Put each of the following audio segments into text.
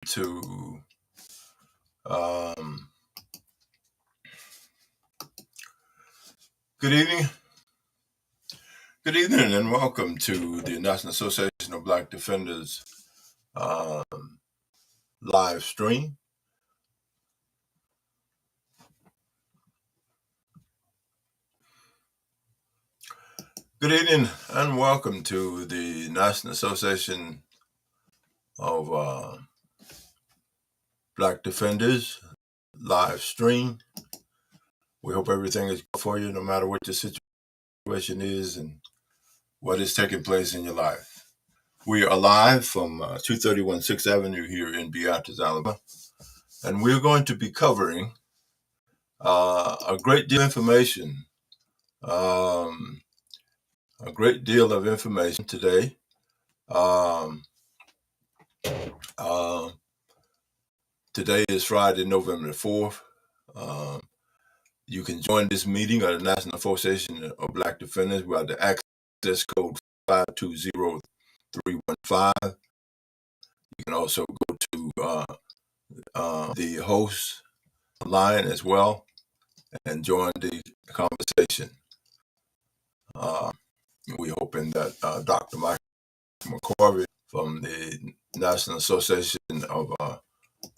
to good evening and welcome to the National Association of Black Defenders live stream. Good evening and welcome to the National Association of Black Defenders live stream. We hope everything is good for you, no matter what your situation is and what is taking place in your life. We are live from 231 6th Avenue here in Beatrice, Alabama, and we're going to be covering a great deal of information. A great deal of information today. Today is Friday, November the 4th. You can join this meeting of the National Association of Black Defenders with the access code 520315. You can also go to the host line as well and join the conversation. We're hoping that Dr. Michael McCorvey from the National Association of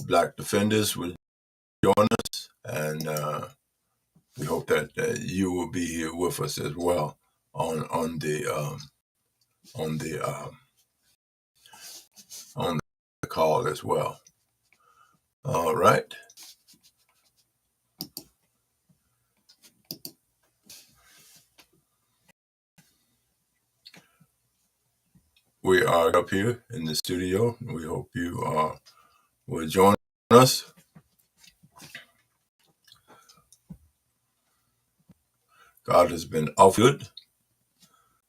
Black Defenders will join us, and we hope that you will be here with us as well on the call as well. All right. We are up here in the studio. We hope you will join us. God has been awfully good.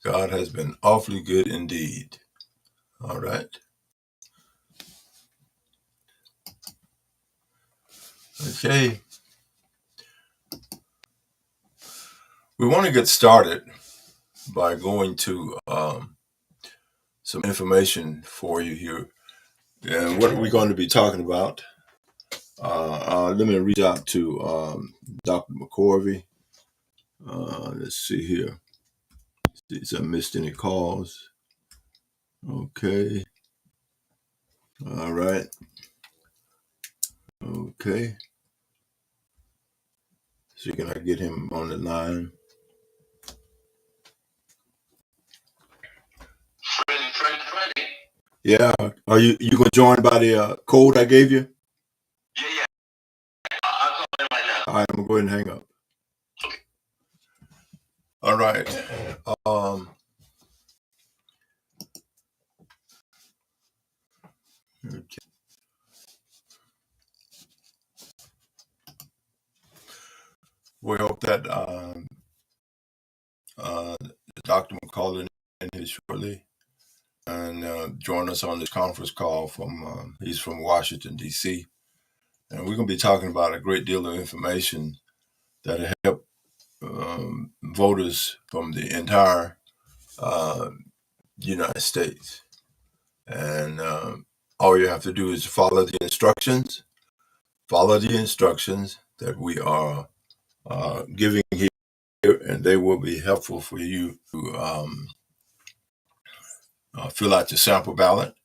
God has been awfully good indeed. All right. Okay. We want to get started by going to some information for you here. And what are we going to be talking about? Let me reach out to Dr. McCorvey. Let's see here. See if I missed any calls. Okay. All right. Okay. So can I get him on the line? Freddie. Yeah. Are you gonna join by the code I gave you? Yeah. I'll call him right now. All right, I'm gonna go ahead and hang up. Okay. All right. Okay. We hope that Dr. McCullough in here shortly and join us on this conference call from he's from Washington, D.C. And we're going to be talking about a great deal of information that help voters from the entire United States. And all you have to do is follow the instructions that we are giving here, and they will be helpful for you to fill out your sample ballot.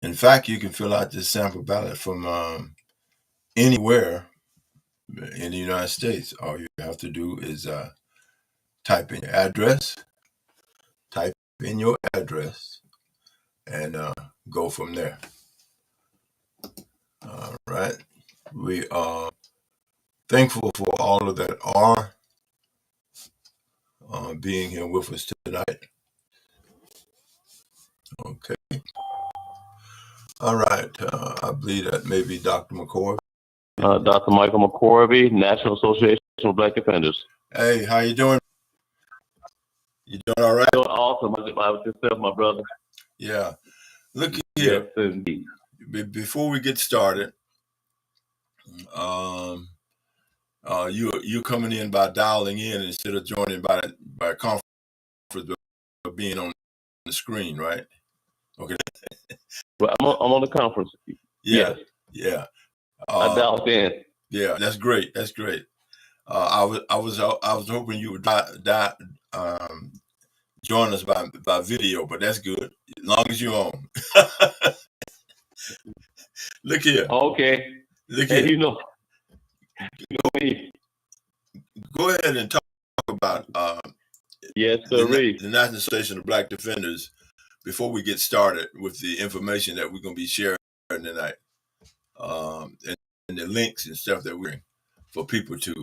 In fact, you can fill out this sample ballot from anywhere in the United States. All you have to do is type in your address, and go from there. All right. We are thankful for all of that are being here with us tonight. Okay. All right. I believe that may be Dr. McCorvey. Dr. Michael McCorvey, National Association of Black Defenders. Hey, how you doing? You doing all right? Doing awesome. I was yourself, my brother. Yeah. Look here. Yes, indeed. Before we get started, you coming in by dialing in instead of joining by conference, or being on the screen, right? Okay. Well, I'm on the conference. Yeah, Yes, yeah. I dialed in. Yeah, that's great. That's great. I was hoping you would join us by video, but that's good. As long as you're on. Look here. Okay. Look Hey, here. you know me. Go ahead and talk about Yes, the sirree. National Association of Black Defenders before we get started with the information that we're going to be sharing tonight, and the links and stuff that we're for people to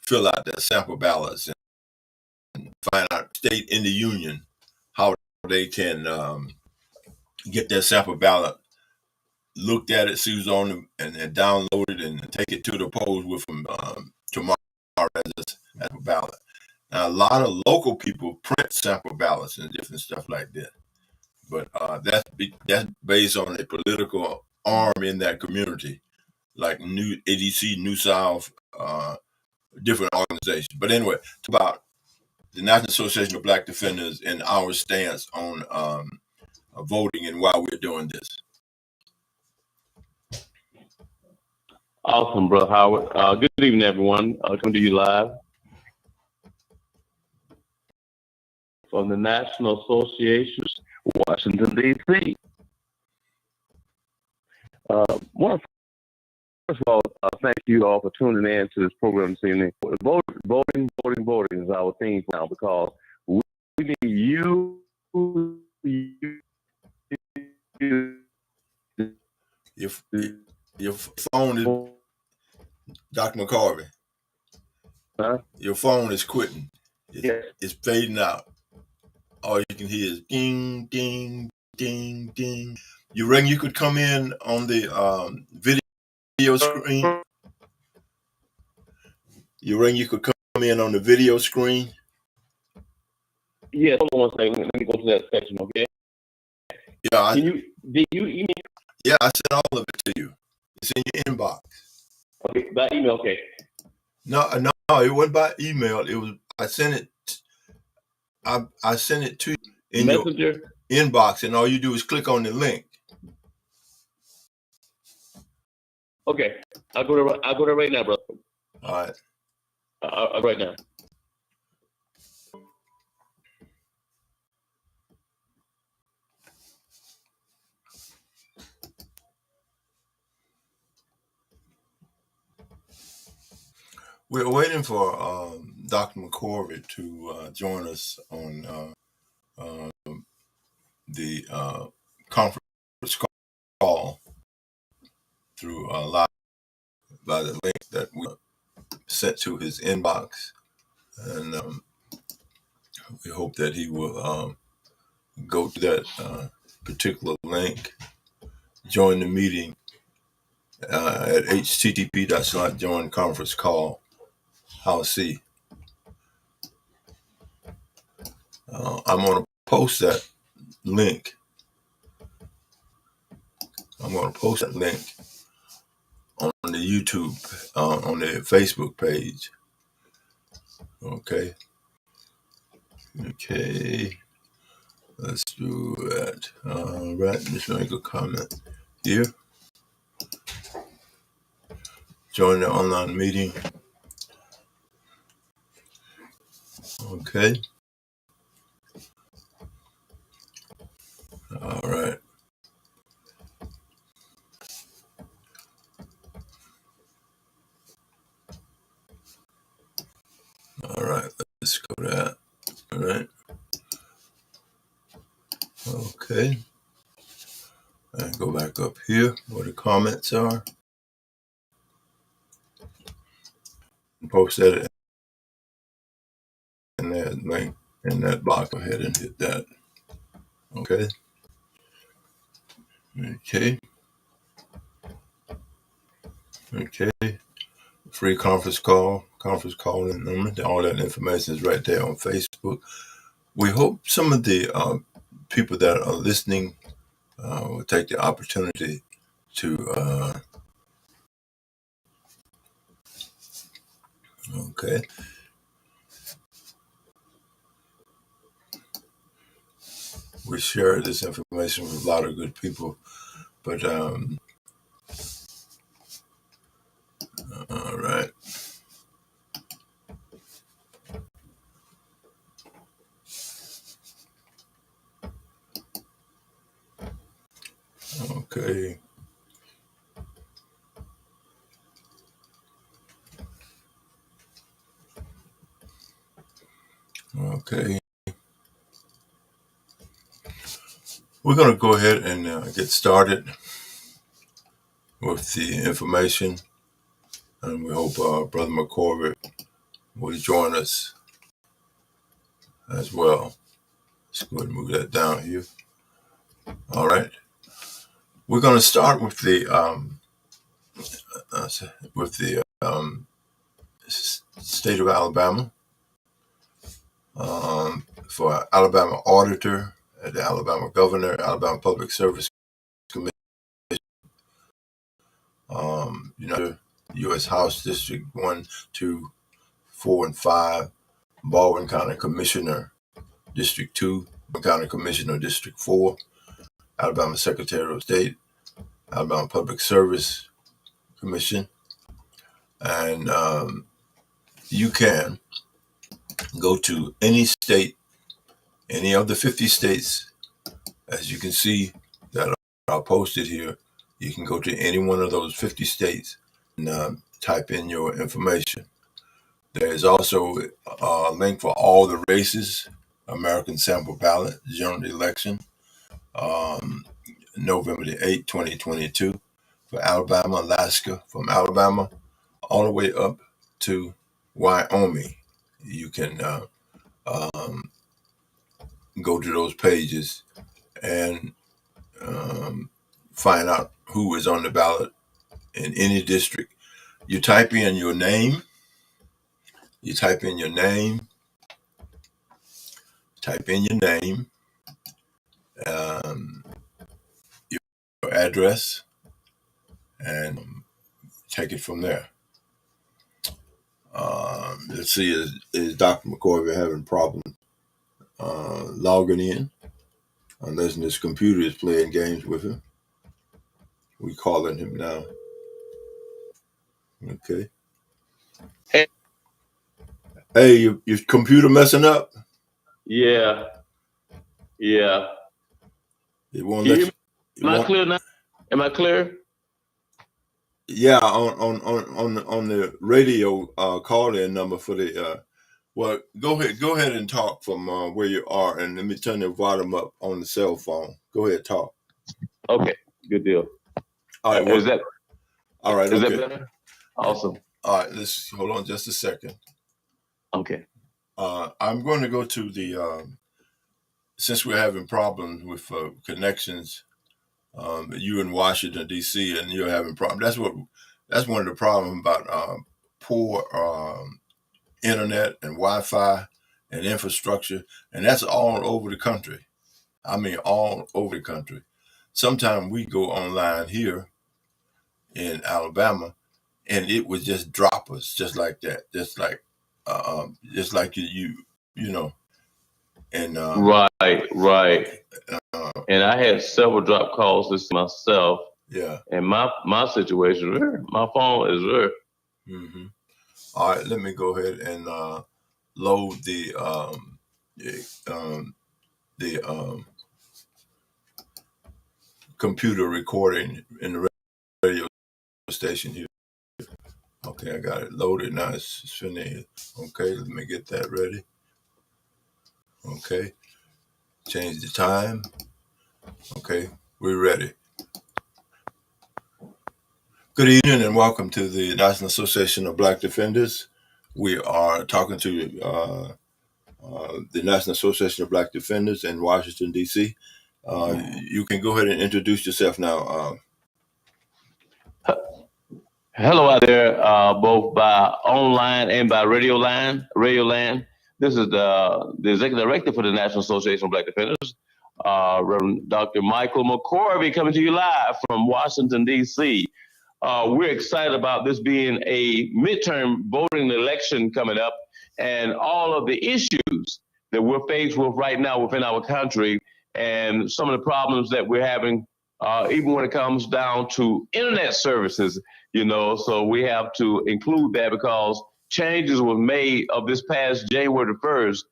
fill out their sample ballots and find out state in the union how they can get their sample ballot, looked at it, see who's on them, and download it and take it to the polls with them tomorrow as a ballot. Now, a lot of local people print sample ballots and different stuff like that, but that's based on a political arm in that community, like New ADC, New South, different organizations. But anyway, it's about the National Association of Black Defenders and our stance on voting and why we're doing this. Awesome, Brother Howard. Good evening, everyone. Coming to you live from the National Association, Washington, D.C. First of all, thank you all for tuning in to this program this evening. Voting is our theme now because we need you. Your phone is, Dr. McCarvey, your phone is quitting. It's fading out. All you can hear is ding, ding, ding, ding. You reckon you could come in on the video screen? You reckon you could come in on the video screen? Yes, hold on one second. Let me go to that section, okay? Yeah. Did you email? Yeah, I sent all of it to you. It's in your inbox. Okay, by email, okay. No, it wasn't by email. It was, I sent it to you in Messenger? Your inbox, and all you do is click on the link. Okay, I'll go there right now, brother. All right. Right now. We're waiting for Dr. McCorvey to join us on the conference call through live by the link that we sent to his inbox, and we hope that he will go to that particular link, join the meeting at http://join conference call Howcee. I'm going to post that link. I'm going to post that link on the YouTube, on the Facebook page. Okay. Let's do that. All right. Just make a comment here. Join the online meeting. Okay. All right. All right. Let's go to that. All right. Okay. And go back up here where the comments are. And post that in that link in that box. Go ahead and hit that. Okay. Okay. Okay. Free conference calling number. All that information is right there on Facebook. We hope some of the people that are listening will take the opportunity to okay. We share this information with a lot of good people, but Okay. Okay. We're going to go ahead and get started with the information, and we hope Brother McCorvey will join us as well. Let's go ahead and move that down here. All right. We're going to start with the state of Alabama. For Alabama auditor, the Alabama governor, Alabama Public Service Commission, U.S. House District 1, 2, 4, and 5, Baldwin County Commissioner, District 2, County Commissioner, District 4, Alabama Secretary of State, Alabama Public Service Commission, and you can go to any state, any of the 50 states, as you can see that are posted here. You can go to any one of those 50 states and type in your information. There is also a link for all the races, American sample ballot, general election, November the 8th, 2022, for Alabama, Alaska, from Alabama all the way up to Wyoming. You can go to those pages and find out who is on the ballot in any district. You type in your name, type in your your address, and take it from there. Let's see, is Dr. McCorvey having problems logging in? Unless his computer is playing games with him. We calling him now. Okay. Hey, your computer messing up? Yeah. It won't let you. Am I clear now? Am I clear? Yeah, on the radio call-in number for the well, go ahead and talk from where you are, and let me turn the volume up on the cell phone. Go ahead, talk. Okay, good deal. All right, Is that all right? Is okay. that better? Awesome. All right, let's hold on just a second. Okay. I'm going to go to the since we're having problems with connections. You in Washington D.C. and you're having problems. That's one of the problems about poor internet and Wi-Fi and infrastructure, and that's all over the country. I mean, all over the country. Sometimes we go online here in Alabama, and it would just drop us just like that, just like you know. And right. And I had several drop calls this myself. Yeah. And my situation, my phone is there. Mm-hmm. All right, let me go ahead and load the computer recording in the radio station here. Okay, I got it loaded now. It's finished. Okay, let me get that ready. Okay, change the time. Okay, we're ready. Good evening and welcome to the National Association of Black Defenders. We are talking to the National Association of Black Defenders in Washington, D.C. You can go ahead and introduce yourself now. Hello out there, both by online and by radio land. This is the Executive Director for the National Association of Black Defenders, Reverend Dr. Michael McCorvey, coming to you live from Washington, D.C. We're excited about this being a midterm voting election coming up, and all of the issues that we're faced with right now within our country, and some of the problems that we're having, even when it comes down to internet services, so we have to include that because changes were made of this past January the 1st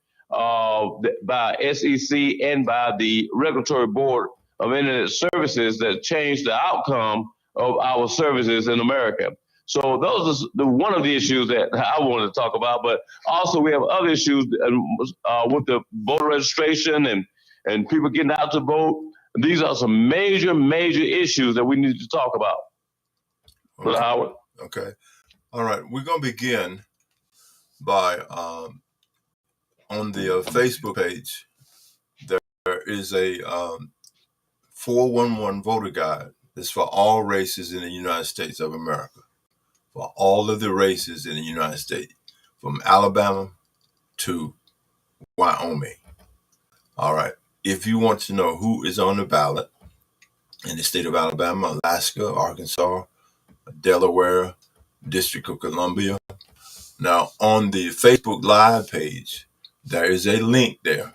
by SEC and by the Regulatory Board of internet services that change the outcome of our services in America. So those are one of the issues that I wanted to talk about, but also we have other issues with the voter registration and people getting out to vote. These are some major issues that we need to talk about. Okay. Howard. Okay. All right. We're going to begin by on the Facebook page. There is a 411 voter guide. It's for all races in the United States of America, for all of the races in the United States, from Alabama to Wyoming. All right. If you want to know who is on the ballot in the state of Alabama, Alaska, Arkansas, Delaware, District of Columbia. Now, on the Facebook Live page, there is a link there.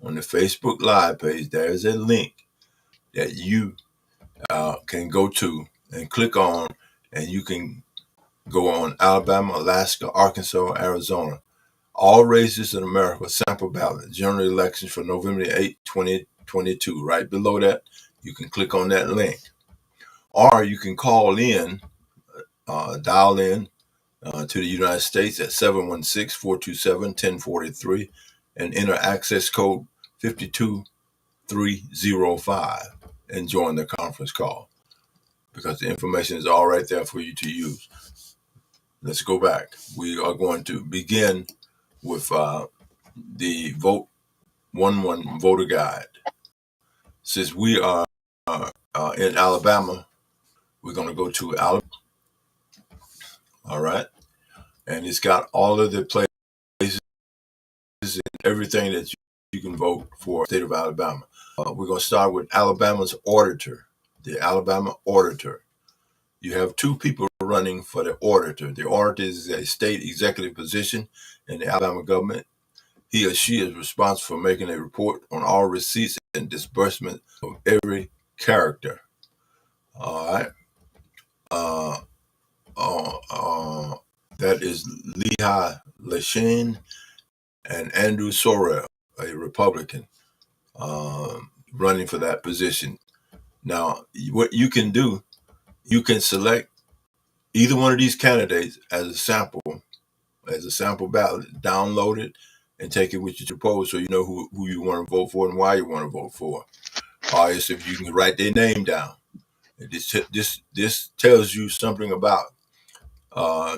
On the Facebook Live page, there is a link that you can go to and click on, and you can go on Alabama, Alaska, Arkansas, Arizona. All races in America, sample ballot, general elections for November 8, 2022. Right below that, you can click on that link. Or you can call in, dial in to the United States at 716-427-1043 and enter access code 52305 and join the conference call, because the information is all right there for you to use. Let's go back. We are going to begin with the Vote 11 voter guide. Since we are in Alabama, we're going to go to Alabama. All right. And it's got all of the places and everything that you can vote for the state of Alabama. We're going to start with Alabama's auditor, the Alabama auditor. You have two people running for the auditor. The auditor is a state executive position in the Alabama government. He or she is responsible for making a report on all receipts and disbursement of every character. All right. That is Lehigh Lashane and Andrew Sorrell, a Republican, running for that position. Now, what you can do, you can select either one of these candidates as a sample ballot, download it, and take it with you to polls so you know who you want to vote for and why you want to vote for. Or if you can write their name down. This tells you something about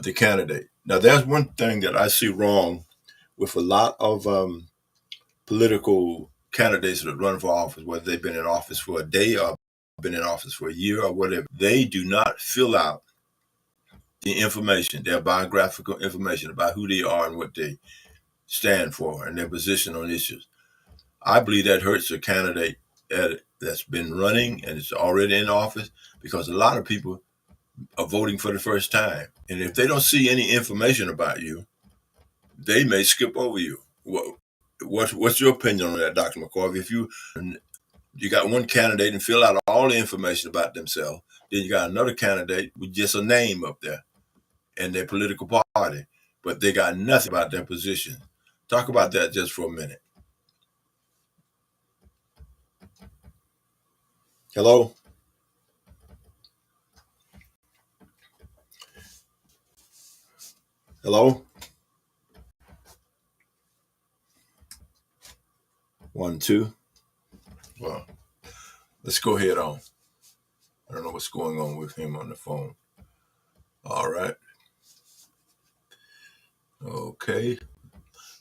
the candidate. Now, there's one thing that I see wrong with a lot of political candidates that run for office, whether they've been in office for a day or been in office for a year or whatever. They do not fill out the information, their biographical information about who they are and what they stand for and their position on issues. I believe that hurts a candidate that's been running and is already in office, because a lot of people are voting for the first time. And if they don't see any information about you, they may skip over you. What's your opinion on that, Dr. McCorvey? If you got one candidate and fill out all the information about themselves, then you got another candidate with just a name up there and their political party, but they got nothing about their position. Talk about that just for a minute. Hello? Hello? 1, 2. Well, let's go ahead on. I don't know what's going on with him on the phone. All right. Okay.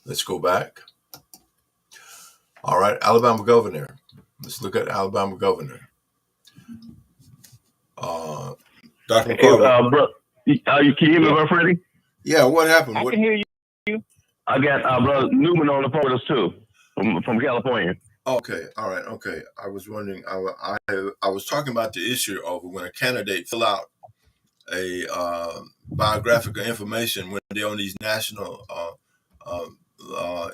Let's go back. All right. Alabama governor. Let's look at Alabama governor. Dr. McCorvey. Bro, can you hear me, bro, Freddie? Yeah, what happened? I can hear you. I got Brother Newman on the phone with us too, from California. Okay, all right, okay. I was wondering, I was talking about the issue of when a candidate fill out a biographical information when they're on these national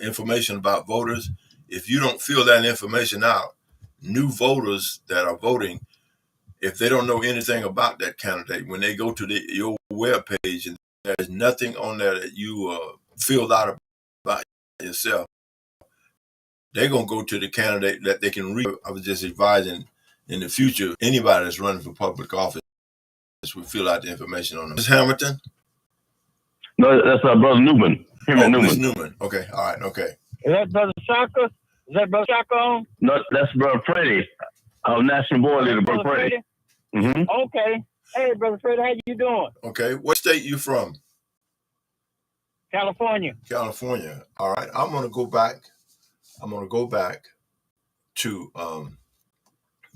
information about voters. If you don't fill that information out, new voters that are voting, if they don't know anything about that candidate, when they go to your web page and there's nothing on there that you filled out about yourself, they're going to go to the candidate that they can read. I was just advising in the future, anybody that's running for public office will fill out the information on them. Ms. Hamilton? No, that's Brother Newman. Oh, Ms. Newman. Okay, all right, okay. Is that Brother Shaka? Is that Brother Shaka on? No, that's Brother Freddie, our national board leader, Brother Freddie. Okay. Hey, Brother Freddie, how you doing? Okay, what state you from? California. California. All right, I'm gonna go back to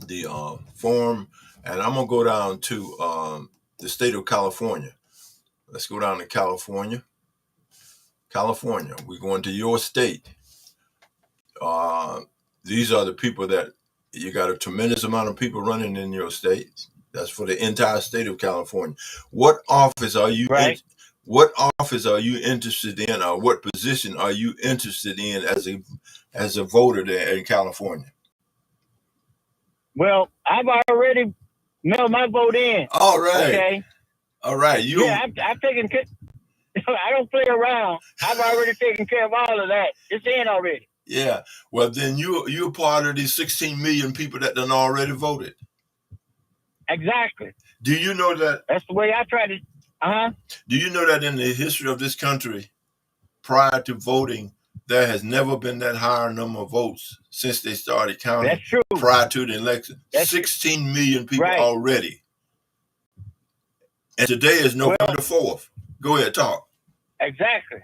the form, and I'm gonna go down to the state of California. Let's go down to California. California, we're going to your state. These are the people that you got a tremendous amount of people running in your state. That's for the entire state of California. What office are you in? What office are you interested in, or what position are you interested in as a voter there in California? Well, I've already mailed my vote in. All right. Okay. All right. I've taken care. I don't play around. I've already taken care of all of that. It's in already. Yeah. Well, then you're part of these 16 million people that done already voted. Exactly. Do you know that? That's the way I try to. Do you know that in the history of this country, prior to voting, there has never been that higher number of votes since they started counting? That's true. Prior to the election, 16 million people already. And today is November 4th. Go ahead, talk. Exactly.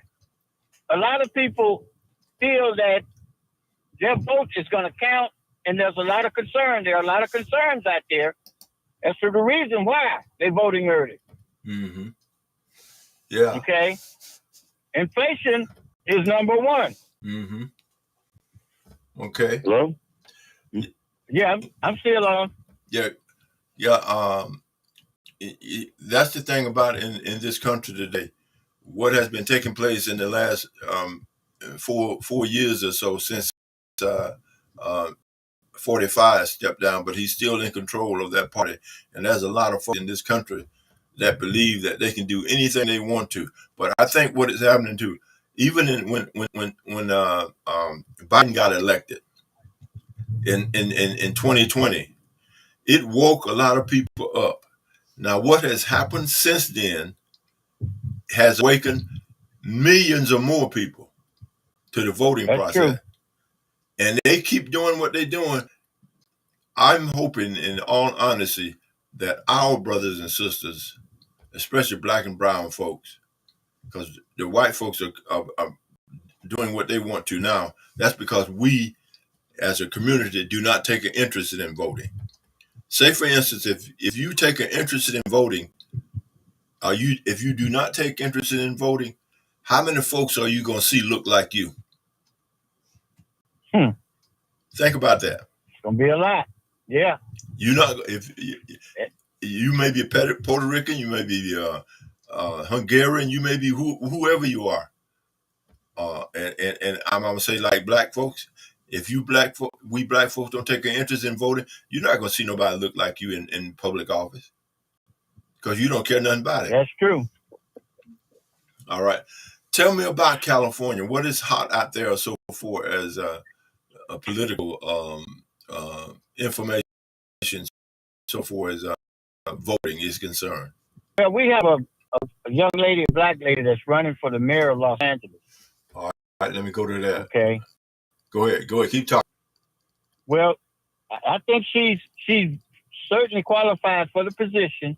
A lot of people feel that their vote is going to count, and there's a lot of concern. There are a lot of concerns out there as to the reason why they're voting early. Mm-hmm. Yeah. Okay. Inflation is number one. Mm-hmm. Okay. Hello? Yeah, I'm still on. Yeah. Yeah. That's the thing about in this country today. What has been taking place in the last 4 years or so since 45 stepped down, but he's still in control of that party. And there's a lot of folks in this country that believe that they can do anything they want to. But I think what is happening too, even when Biden got elected in 2020, it woke a lot of people up. Now, what has happened since then has awakened millions or more people to the voting process. True. And they keep doing what they're doing. I'm hoping, in all honesty, that our brothers and sisters, especially black and brown folks, because the white folks are doing what they want to now, that's because we, as a community, do not take an interest in voting. Say, for instance, if you take an interest in voting, if you do not take interest in voting, how many folks are you going to see look like you? Think about that. It's going to be a lot. Yeah. You may be Puerto Rican, you may be Hungarian, you may be whoever you are. And I'm going to say, like black folks, if we black folks don't take an interest in voting, you're not going to see nobody look like you in public office because you don't care nothing about it. That's true. All right. Tell me about California. What is hot out there so far as a political information, so far as voting is concerned? Well, we have a young lady, a black lady that's running for the mayor of Los Angeles. All right, let me go to that. Okay. Go ahead, keep talking. Well, I think she's certainly qualified for the position.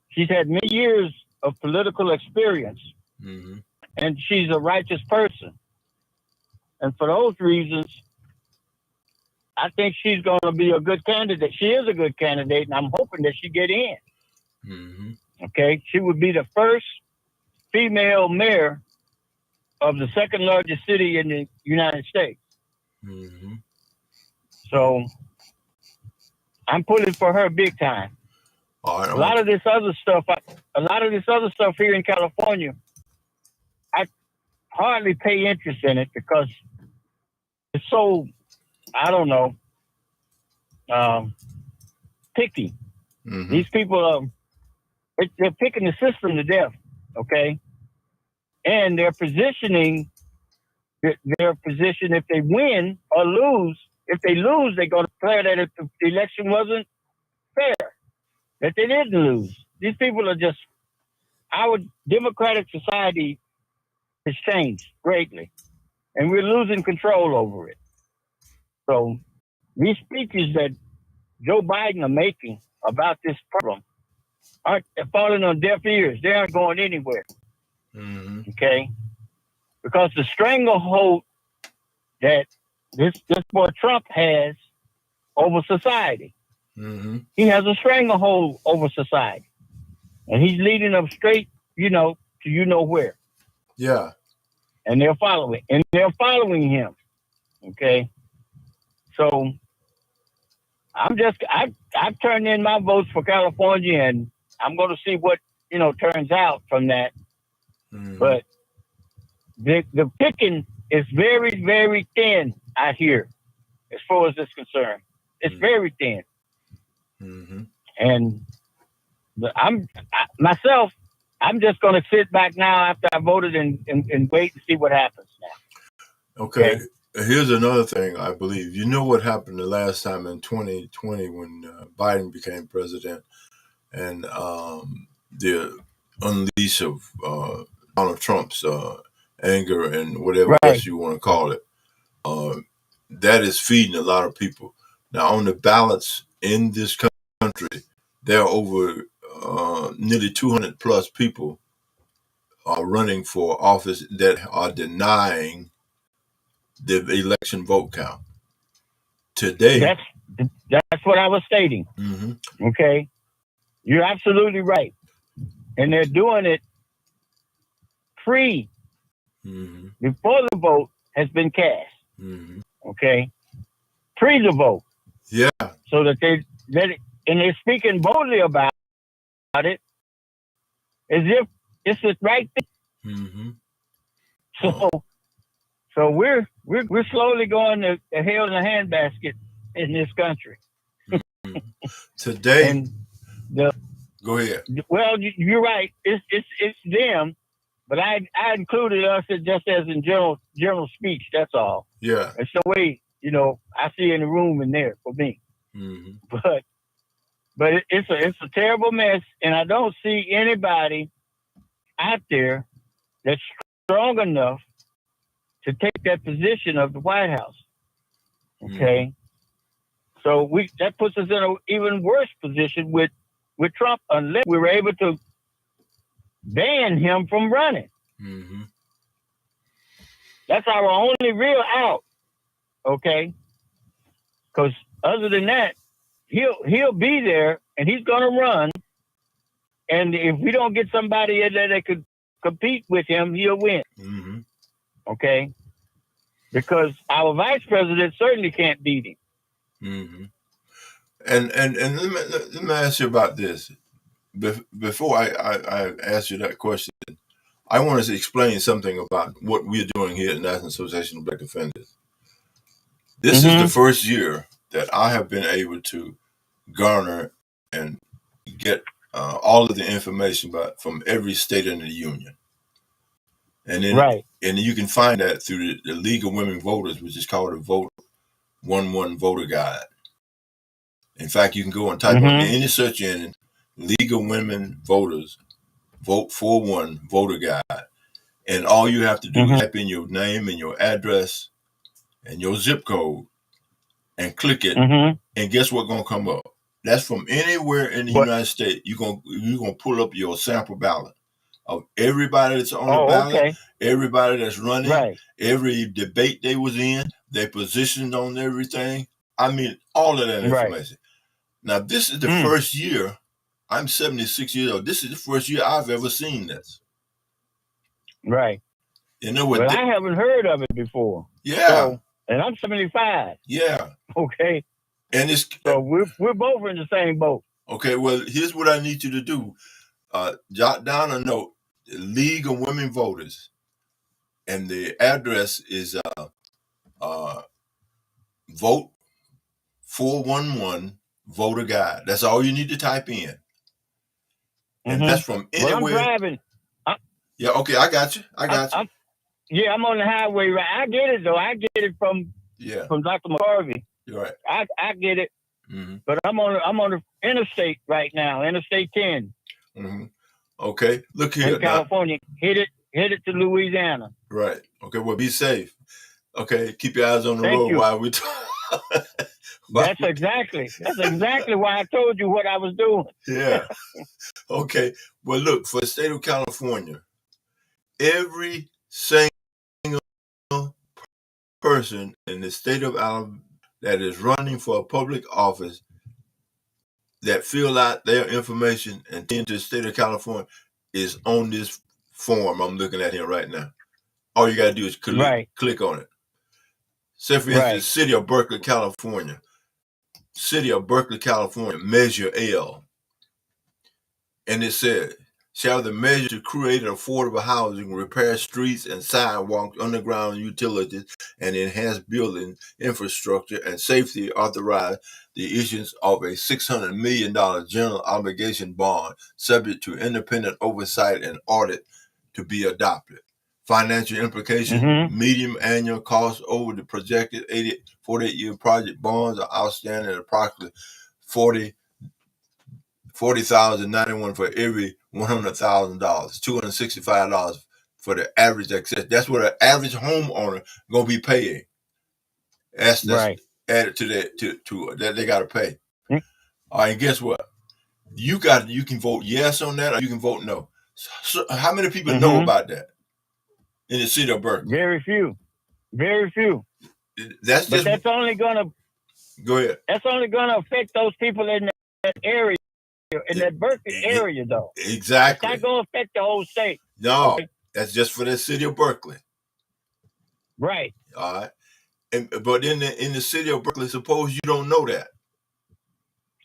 She's had many years of political experience, and she's a righteous person. And for those reasons, I think she's going to be a good candidate. She is a good candidate, and I'm hoping that she get in. Okay, she would be the first female mayor of the second largest city in the United States. So I'm pulling for her big time. All right, a lot of this other stuff here in California, I hardly pay interest in it because it's so, I don't know, picky. These people they're picking the system to death, okay? And they're positioning their position, if they win or lose, if they lose, they're going to declare that if the election wasn't fair, that they didn't lose. These people are just, our democratic society has changed greatly, and we're losing control over it. So these speeches that Joe Biden are making about this problem aren't falling on deaf ears. They aren't going anywhere. Mm-hmm. Okay? Because the stranglehold that this boy Trump has over society, Mm-hmm. he has a stranglehold over society. And he's leading them straight, to where. Yeah. And they're following him. Okay? So I've turned in my votes for California, and I'm going to see what, turns out from that. Mm-hmm. But the picking is very, very thin out here as far as it's concerned. It's Mm-hmm. very thin. Mm-hmm. And I'm just going to sit back now after I voted and wait and see what happens now. Okay. Here's another thing I believe. You know what happened the last time in 2020 when Biden became president, and the unleash of Donald Trump's anger and whatever else you want to call it. That is feeding a lot of people. Now, on the ballots in this country, there are over nearly 200 plus people are running for office that are denying the election vote count. Today, that's what I was stating. Mm-hmm. Okay, you're absolutely right, and they're doing it Mm-hmm. before the vote has been cast. Mm-hmm. Okay, pre the vote. Yeah. So that and they're speaking boldly about it, as if it's the right thing. Mm-hmm. So we're slowly going to hell in a handbasket in this country. Mm-hmm. Today, and go ahead. Well, you're right. It's them, but I included us just as in general speech. That's all. Yeah. It's the way I see in the room in there for me. Mm-hmm. But it's a terrible mess, and I don't see anybody out there that's strong enough to take that position of the White House. Okay, so that puts us in an even worse position with Trump unless we were able to ban him from running. Mm-hmm. That's our only real out. Okay, because other than that, he'll be there and he's going to run. And if we don't get somebody in there that could compete with him, he'll win. Mm-hmm. Okay, because our vice president certainly can't beat him. Mm-hmm. And let me ask you about this. Before I ask you that question, I want to explain something about what we're doing here at the National Association of Black Defenders. This is the first year that I have been able to garner and get all of the information from every state in the union. And then and you can find that through the League of Women Voters, which is called the Vote 1-1 Voter Guide. In fact, you can go and type on any search engine, League of Women Voters, Vote 4-1 Voter Guide. And all you have to do is type in your name and your address and your zip code and click it. And guess what's going to come up? That's from anywhere in the United States. You're gonna pull up your sample ballot of everybody that's on the ballot, everybody that's running, every debate they was in, their positions on everything. I mean, all of that information. Now, this is the first year. I'm 76 years old. This is the first year I've ever seen this. Right. You know what? Well, I haven't heard of it before. Yeah. So, and I'm 75. Yeah. Okay. And it's so we're both in the same boat. Okay. Well, here's what I need you to do. Jot down a note. The League of Women Voters, and the address is Vote 411 Voter Guide. That's all you need to type in, and that's from anywhere. Well, I'm driving. Yeah. Okay. I got you. I'm on the highway. Right. I get it though. I get it from Dr. McCarvey. You're right. I get it. But I'm on the interstate right now, Interstate 10. Okay, look here. In California, now, hit it to Louisiana. Right. Okay. Well, be safe. Okay. Keep your eyes on the Thank road you. while we That's exactly why I told you what I was doing. Yeah. Okay. Well, look, for the state of California, every single person in the state of Alabama that is running for a public office that fill out their information and into the state of California is on this form I'm looking at here right now. All you got to do is click on it. Say, for instance, City of Berkeley, California. City of Berkeley, California, Measure L. And it said, shall the measure to create affordable housing, repair streets and sidewalks, underground utilities, and enhance building infrastructure and safety authorize the issuance of a $600 million general obligation bond subject to independent oversight and audit to be adopted. Financial implications, medium annual cost over the projected 48-year project bonds are outstanding at approximately $40,091 for every $100,000, $265 for the average access. That's what an average homeowner gonna be paying. That's added to that to that they gotta pay. All right, guess what? You can vote yes on that, or you can vote no. So how many people know about that in the city of Berkeley? Very few. That's only gonna go ahead. That's only gonna affect those people in that area. In that Berkeley area, though. Exactly. It's not going to affect the whole state. No, that's just for the city of Berkeley. Right. All right. But in the city of Berkeley, suppose you don't know that.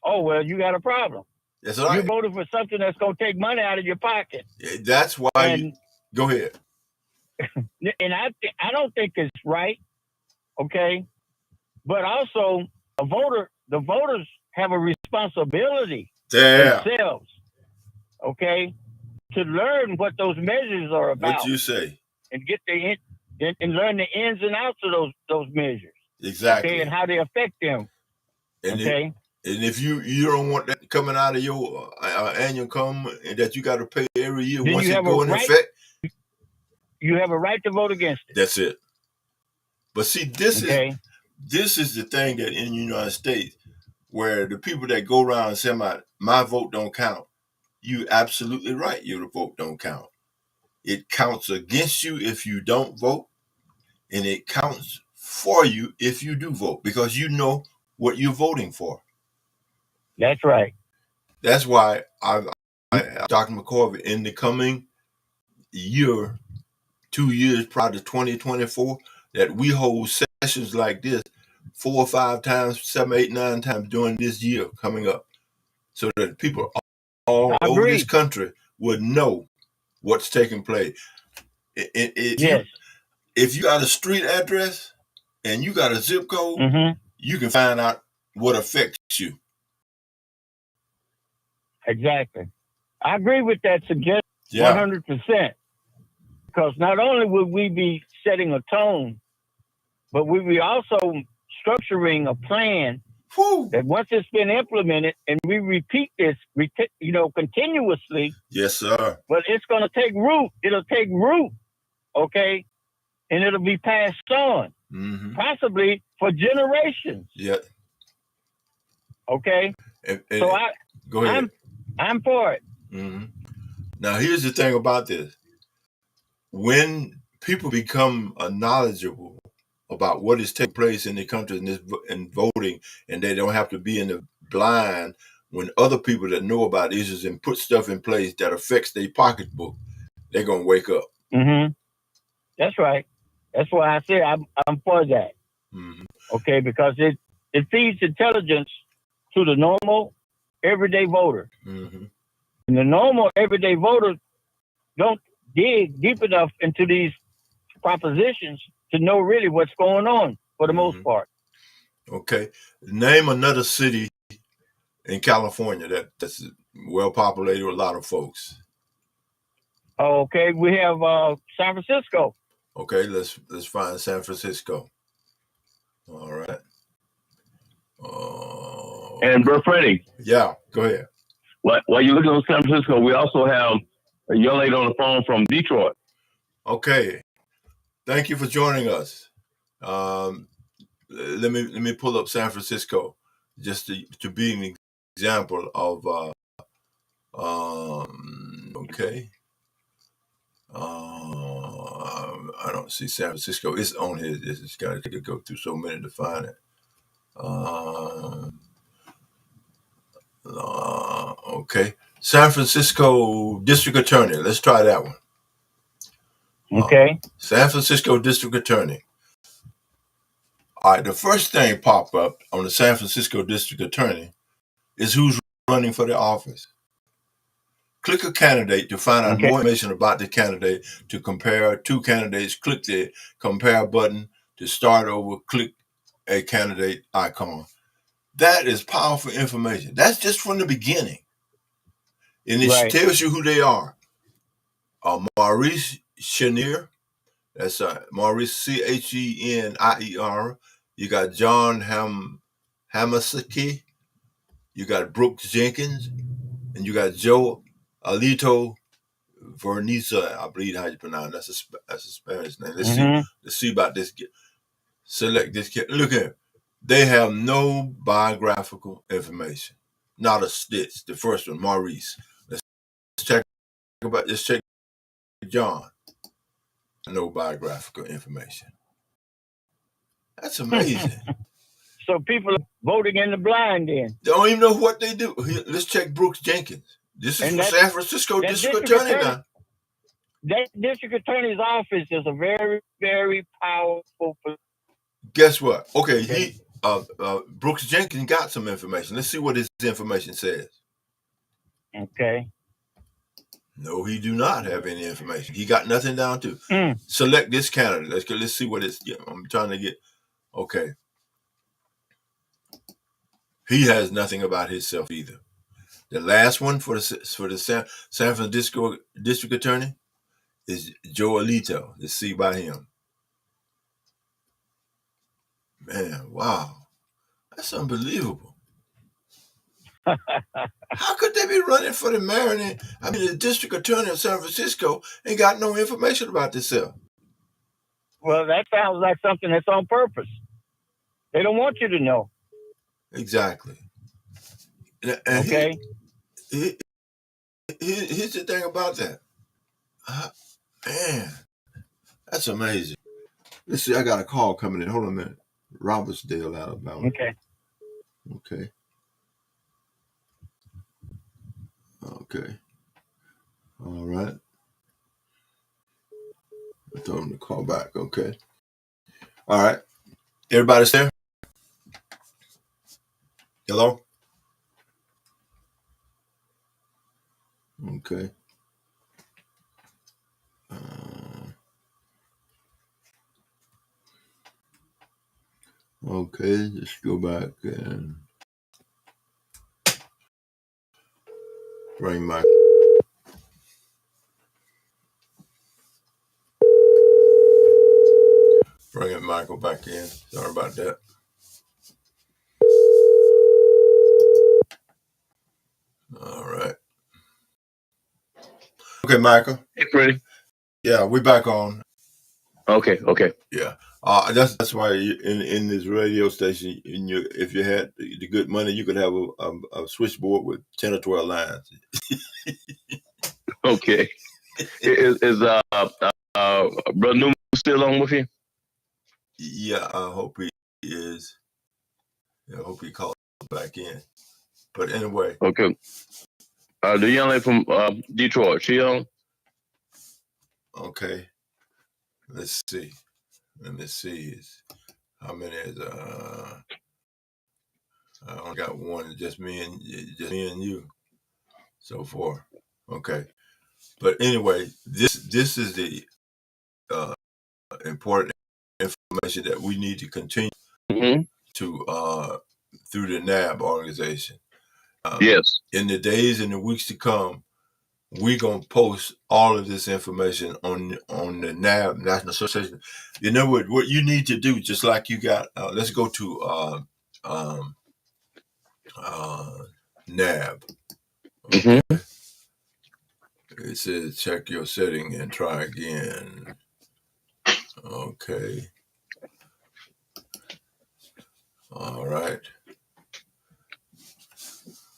Oh, well, you got a problem. That's right. You voted for something that's going to take money out of your pocket. That's why. Go ahead. And I don't think it's right. Okay. But also, the voters have a responsibility. Themselves, okay, to learn what those measures are about. What you say, and get and learn the ins and outs of those measures. Exactly, okay, and how they affect them. And okay, if you don't want that coming out of your annual income and that you got to pay every year once it go in effect, you have a right to vote against it. That's it. But see, this is the thing that in the United States, where the people that go around and say my vote don't count, you absolutely right. Your vote don't count. It counts against you if you don't vote, and it counts for you if you do vote, because you know what you're voting for. That's right. That's why Dr. McCorvey, in the coming year, 2 years prior to 2024, that we hold sessions like this 4 or 5 times, 7, 8, 9 times during this year coming up, so that people all over this country would know what's taking place. If you got a street address and you got a zip code, you can find out what affects you. Exactly. I agree with that suggestion 100%. Because not only would we be setting a tone, but we be also structuring a plan that once it's been implemented, and we repeat this, continuously. Yes, sir. But it's going to take root. It'll take root, okay? And it'll be passed on, possibly for generations. Yeah. Okay? So go ahead. I'm for it. Now, here's the thing about this. When people become knowledgeable about what is taking place in the country and voting, and they don't have to be in the blind when other people that know about issues and put stuff in place that affects their pocketbook, they're going to wake up. That's right. That's why I say I'm for that. Okay, because it feeds intelligence to the normal, everyday voter. And the normal, everyday voter don't dig deep enough into these propositions to know really what's going on for the most part. Okay. Name another city in California that's well populated with a lot of folks. Okay, we have San Francisco. Okay, let's find San Francisco. All right. And Bro Freddie. Yeah, go ahead. While you're looking on San Francisco, we also have a young lady on the phone from Detroit. Okay. Thank you for joining us. Let me pull up San Francisco just to be an example of okay. I don't see San Francisco. It's on here. It's got to go through so many to find it. Okay. San Francisco District Attorney. Let's try that one. Okay. San Francisco District Attorney. All right. The first thing pop up on the San Francisco District Attorney is who's running for the office. Click a candidate to find out more information about the candidate. To compare two candidates, click the compare button. To start over, click a candidate icon. That is powerful information. That's just from the beginning. And it tells you who they are. Maurice Chenier. That's Maurice Chenier. You got John Howcee. You got Brooks Jenkins. And you got Joe Alito Verniza, I believe how you pronounce it. That's a Spanish name. Let's see about this. Select this kid. Look at it. They have no biographical information. Not a stitch. The first one, Maurice. Let's check John. No biographical information. That's amazing. So people are voting in the blind then. They don't even know what they do. Let's check Brooks Jenkins. This is for San Francisco District Attorney now. That district attorney's office is a very, very powerful. Guess what? Okay, Brooks Jenkins got some information. Let's see what his information says. Okay. No, he do not have any information. He got nothing down to. Select this candidate. Let's see what it's. I'm trying to get. Okay. He has nothing about himself either. The last one for the San Francisco District Attorney is Joe Alito. Let's see by him. Man, wow. That's unbelievable. How could they be running for the mayor? The district attorney of San Francisco ain't got no information about themselves. Well, that sounds like something that's on purpose. They don't want you to know. Exactly. And okay. Here's the thing about that. Man, that's amazing. Let's see, I got a call coming in. Hold on a minute. Robertsdale, Alabama. Okay. All right. I told him to call back. Okay. All right. Everybody's there? Hello? Okay. Okay, let's go back and bring my Michael back in. Sorry about that. All right. Okay, Michael. Hey, Freddie. Yeah, we're back on. Okay. Yeah. That's why in this radio station, if you had the good money, you could have a switchboard with 10 or 12 lines. Okay. Is Brother Newman still on with you? Yeah, I hope he is. I hope he calls back in. But anyway. Okay. The young lady from Detroit, she on? Okay. Let's see. Let me see. How many is I only got one, just me and you so far. Okay. But anyway, this is the important information that we need to continue to through the NAB organization. Yes. In the days and the weeks to come, we're gonna post all of this information on the NAB, National Association. You know what you need to do, just like you got. Let's go to NAB. Okay. It says check your setting and try again. Okay. All right.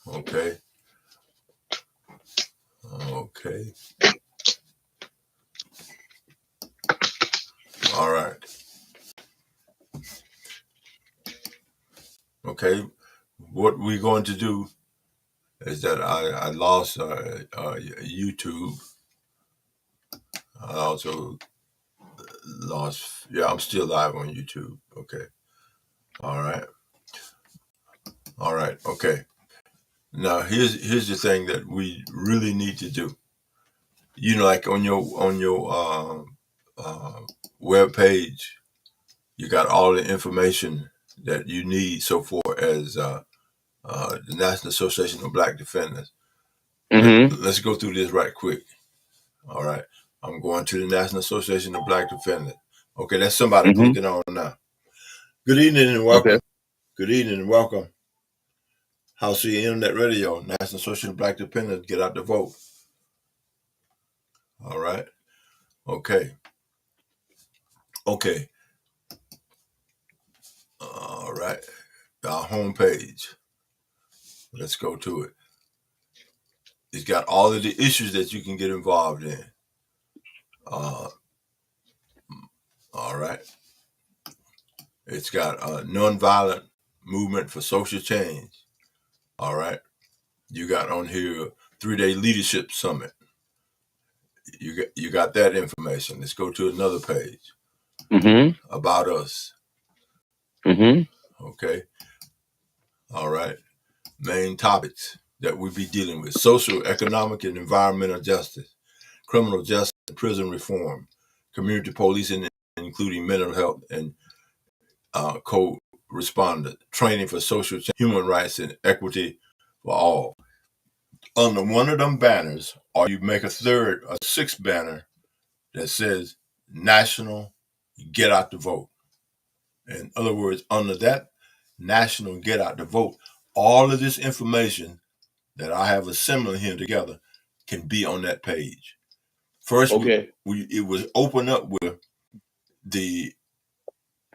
Okay. Okay. All right. Okay. What we're going to do is that I lost YouTube. I also lost. Yeah, I'm still live on YouTube. Okay. All right. All right. Okay. Now here's the thing that we really need to do. You know, like on your web page, you got all the information that you need so far as the National Association of Black Defenders. Let's go through this right quick. All right. I'm going to the National Association of Black Defenders. Okay, that's somebody clicking on now. Good evening and welcome. Okay. Good evening and welcome. Howcee Internet Radio, National Association of Black Defenders, get out the vote. All right. Okay. Okay. All right. Our homepage. Let's go to it. It's got all of the issues that you can get involved in. All right. It's got a nonviolent movement for social change. All right. You got on here 3-day leadership summit. You got that information. Let's go to another page. About us. Okay. All right. Main topics that we'll be dealing with: social, economic, and environmental justice, criminal justice, prison reform, community policing, including mental health and co-respondent, training for social change, human rights, and equity for all. Under one of them banners, or you make a sixth banner that says National Get Out the Vote. In other words, under that National Get Out the Vote, all of this information that I have assembled here together can be on that page. First, it was open up with the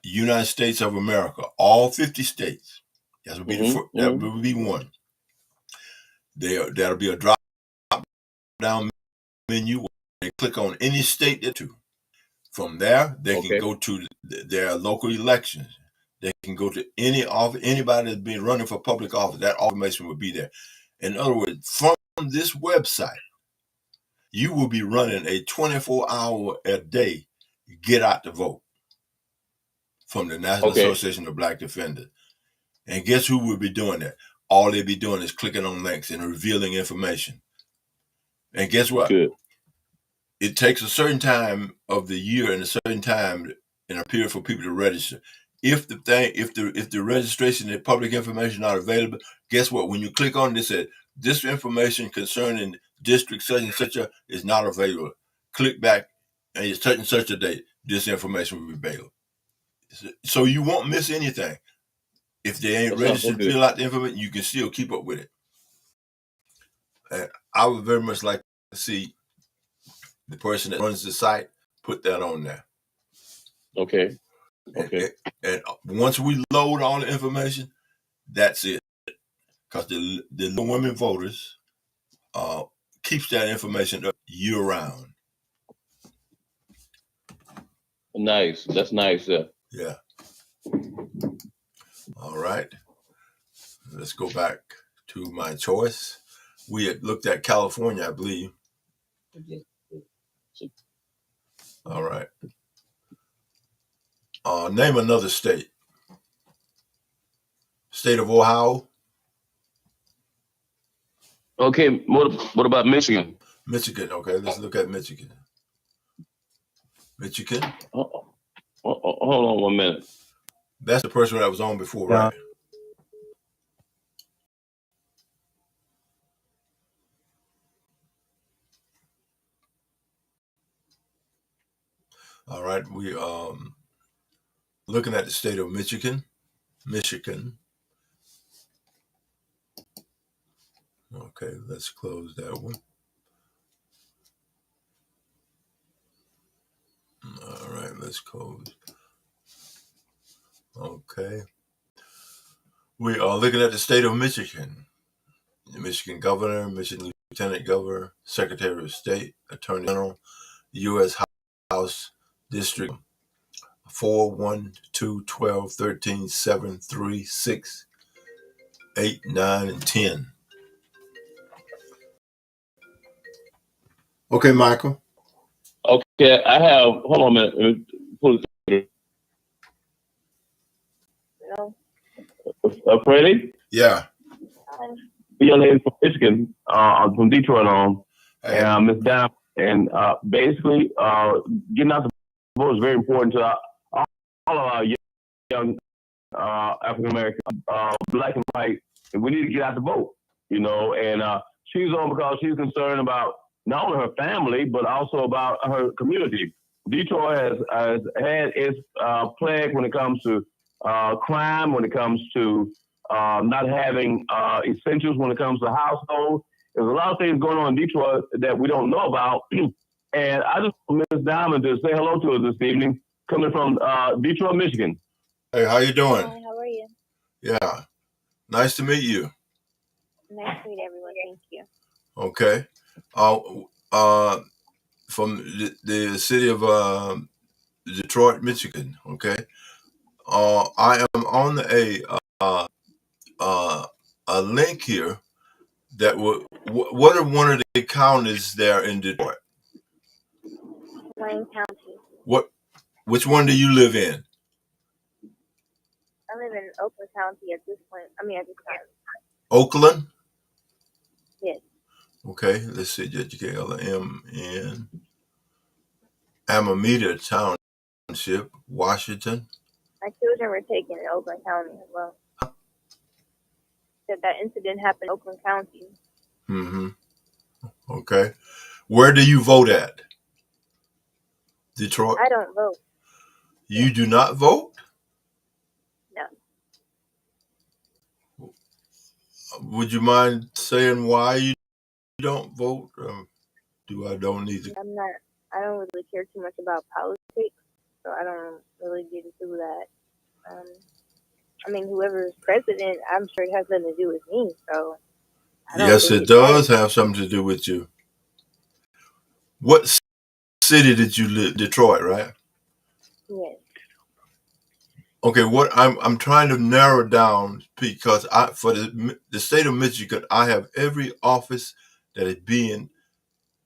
United States of America, all 50 states. That would be that would be one. That'll be a drop down menu. They click on any state that to. From there, they can go to their local elections. They can go to any office, anybody that's been running for public office. That information will be there. In other words, from this website, you will be running a 24-hour a day get out the vote from the National Association of Black Defenders. And guess who will be doing that? All they'll be doing is clicking on links and revealing information. And guess what? Good. It takes a certain time of the year and a certain time in a period for people to register. If the registration and public information are available, guess what? When you click on this, it says this information concerning district such and such is not available. Click back and it's such and such a date. This information will be available. So you won't miss anything. If they ain't registered, fill out the information, you can still keep up with it. And I would very much like to see the person that runs the site put that on there. Okay. And once we load all the information, that's it. Because the women voters keeps that information up year round. Nice. That's nice. Yeah. All right. Let's go back to my choice. We had looked at California, I believe. All right. Name another state. State of Ohio. Okay. What about Michigan? Michigan. Okay. Let's look at Michigan. Michigan. Hold on 1 minute. That's the person that was on before, right? All right. We looking at the state of Michigan. Okay, let's close that one. All right, let's close. Okay. We are looking at the state of Michigan. The Michigan governor, Michigan lieutenant governor, secretary of state, attorney general, U.S. House District 4, 1, 2, 12, 13, 7, 3, 6, 8, 9, and 10. Okay, Michael. Okay, I have. Hold on a minute. Let me pull it. No. Freddie? Yeah. Young lady from Michigan, from Detroit on, Hey. and Miss Dam, and basically, getting out the vote is very important to all of our young African American, black and white. And we need to get out the vote, you know. And she's on because she's concerned about not only her family but also about her community. Detroit has had its plague when it comes to crime, when it comes to not having essentials, when it comes to household. There's a lot of things going on in Detroit that we don't know about. And I just want Ms. Diamond to say hello to us this evening, coming from Detroit, Michigan. Hey, how you doing? Hi, how are you? Yeah, nice to meet you. Nice to meet everyone. Thank you. Okay. From the city of Detroit, Michigan. Okay. I am on a link here that what are one of the counties there in Detroit? Wayne County. Which one do you live in? I live in Oakland County at this point. At this time. Oakland? Yes. Okay, let's see. JKLM in Alameda Township, Washington. My children were taken in Oakland County as well. That incident happened in Oakland County. Mm-hmm. Okay. Where do you vote at? Detroit? I don't vote. You do not vote? No. Would you mind saying why you don't vote? Don't need to? I don't really care too much about politics, so I don't really get into that. Whoever is president, I'm sure it has nothing to do with me, so. Yes, it does have something to do with you. What city did you live? Detroit, right? Yes. Okay, what I'm trying to narrow down, because for the state of Michigan, I have every office that is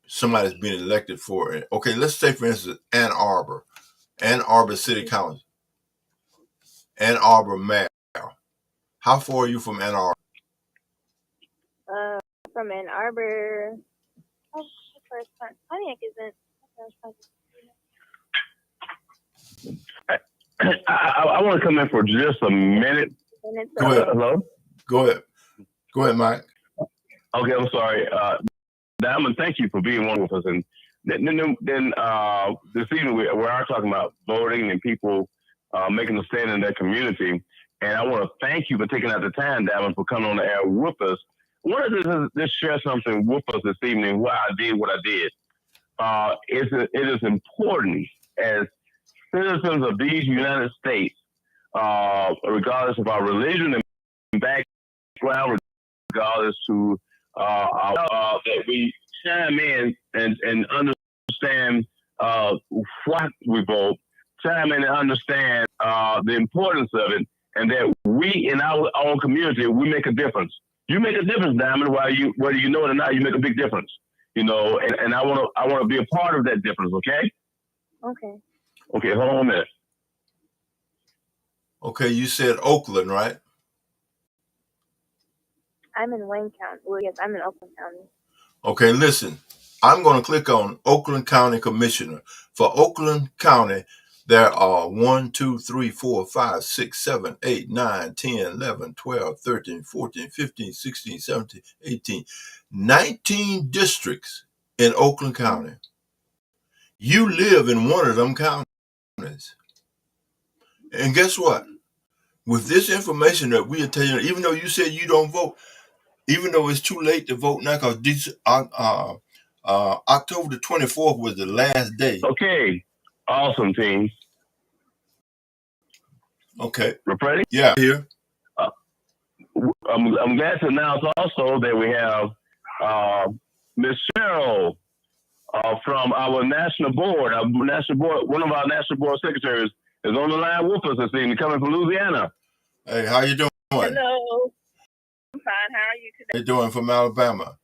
somebody's being elected for. Okay, let's say for instance Ann Arbor City Council, Ann Arbor Mayor. How far are you from Ann Arbor? From Ann Arbor. Pontiac isn't. I want to come in for just a minute. Go ahead. Hello? Go ahead, Mike. Okay, I'm sorry. Diamond, thank you for being one with us. And then this evening we are talking about voting and people making a stand in their community. And I want to thank you for taking out the time, Diamond, for coming on the air with us. I wanted to just share something with us this evening, why I did what I did. It is important as citizens of these United States, regardless of our religion and background, regardless to that we chime in and understand why we vote, chime in and understand the importance of it, and that we in our own community, we make a difference. You make a difference, Diamond, whether you know it or not, you make a big difference. You know, and I want to be a part of that difference, okay? Okay. Okay, hold on a minute. Okay, you said Oakland, right? I'm in Wayne County. Well, yes, I'm in Oakland County. Okay, listen. I'm going to click on Oakland County Commissioner. For Oakland County, there are 1, 2, 3, 4, 5, 6, 7, 8, 9, 10, 11, 12, 13, 14, 15, 16, 17, 18, 19 districts in Oakland County. You live in one of them counties. And guess what? With this information that we are telling you, even though you said you don't vote, even though it's too late to vote now, because October the 24th was the last day. Okay, awesome, team. Okay. Freddie? Yeah, here. I'm glad to announce also that we have Miss Cheryl from our national board. One of our national board secretaries is on the line with us this evening, coming from Louisiana. Hey, how you doing? Hello. I'm fine. How are you today? How you doing from Alabama?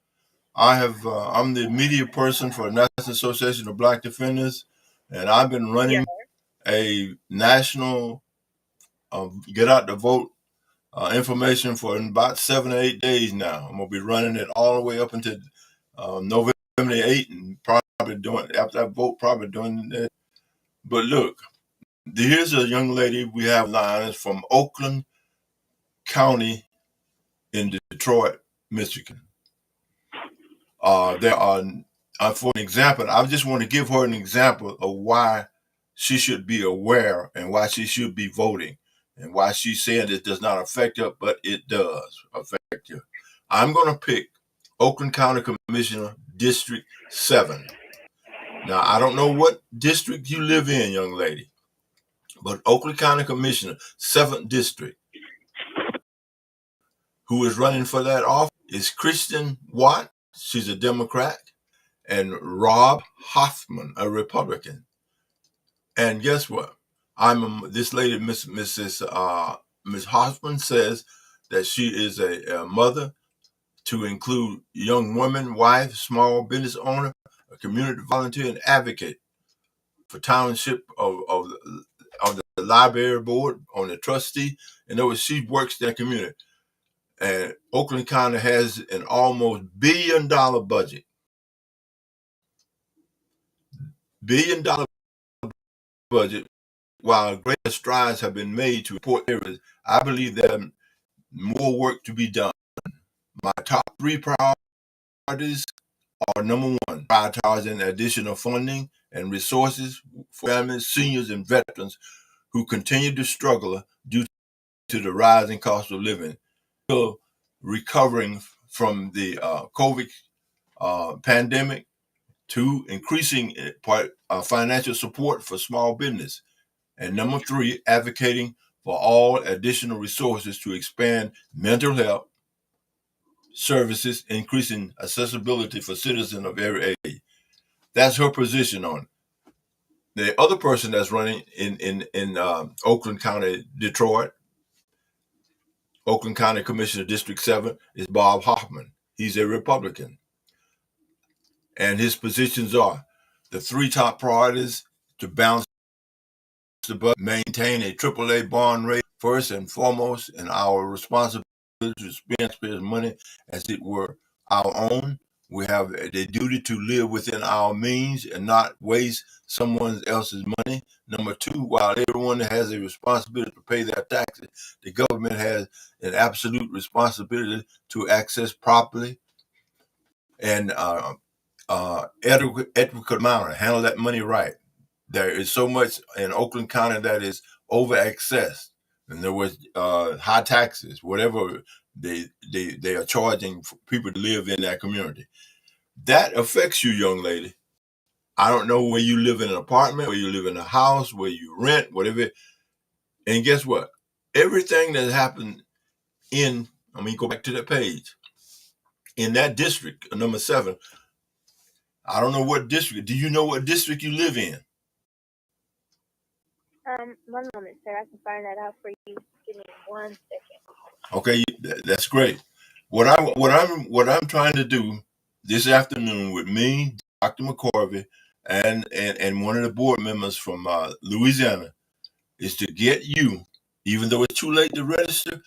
I'm the media person for the National Association of Black Defenders, and I've been running a national get out the vote information for about 7 or 8 days now. I'm gonna be running it all the way up until November 8th, and probably doing after I vote, probably doing that. But look, here's a young lady we have lines from Oakland County in Detroit, Michigan. There are, for an example, I just want to give her an example of why she should be aware and why she should be voting and why she's saying it does not affect her, but it does affect her. I'm going to pick Oakland County Commissioner District 7. Now, I don't know what district you live in, young lady, but Oakland County Commissioner, 7th District, who is running for that office is Kristen Watt. She's a Democrat, and Rob Hoffman, a Republican. And guess what? This lady, Miss Hoffman, says that she is a mother to include young women, wife, small business owner, a community volunteer, and advocate for township of the library board, on the trustee. In other words, she works in the community. And Oakland County has an almost $1 billion budget. $1 billion budget. While great strides have been made to support areas, I believe there's more work to be done. My top 3 priorities are: number 1, prioritizing additional funding and resources for families, seniors, and veterans who continue to struggle due to the rising cost of living, still recovering from the COVID pandemic, to increasing financial support for small business. And number 3, advocating for all additional resources to expand mental health services, increasing accessibility for citizens of every age. That's her position on it. The other person that's running in Oakland County, Detroit, Oakland County Commissioner District 7, is Bob Hoffman. He's a Republican. And his positions are the 3 top priorities: to balance the budget, maintain a AAA bond rate first and foremost, and our responsibility to spend money as it were our own. We have the duty to live within our means and not waste someone else's money. Number 2, while everyone has a responsibility to pay their taxes, the government has an absolute responsibility to access properly and adequate amount, handle that money right. There is so much in Oakland County that is over accessed, and there was high taxes, whatever they are charging for people to live in that community. That affects you, young lady. I don't know where you live in an apartment, where you live in a house, where you rent, whatever. And guess what? Everything that happened go back to that page, in that district, number 7, I don't know what district. Do you know what district you live in? One moment, sir. I can find that out for you. Give me 1 second. Okay, that's great. What I'm trying to do this afternoon with me, Dr. McCorvey, and one of the board members from Louisiana, is to get you, even though it's too late to register,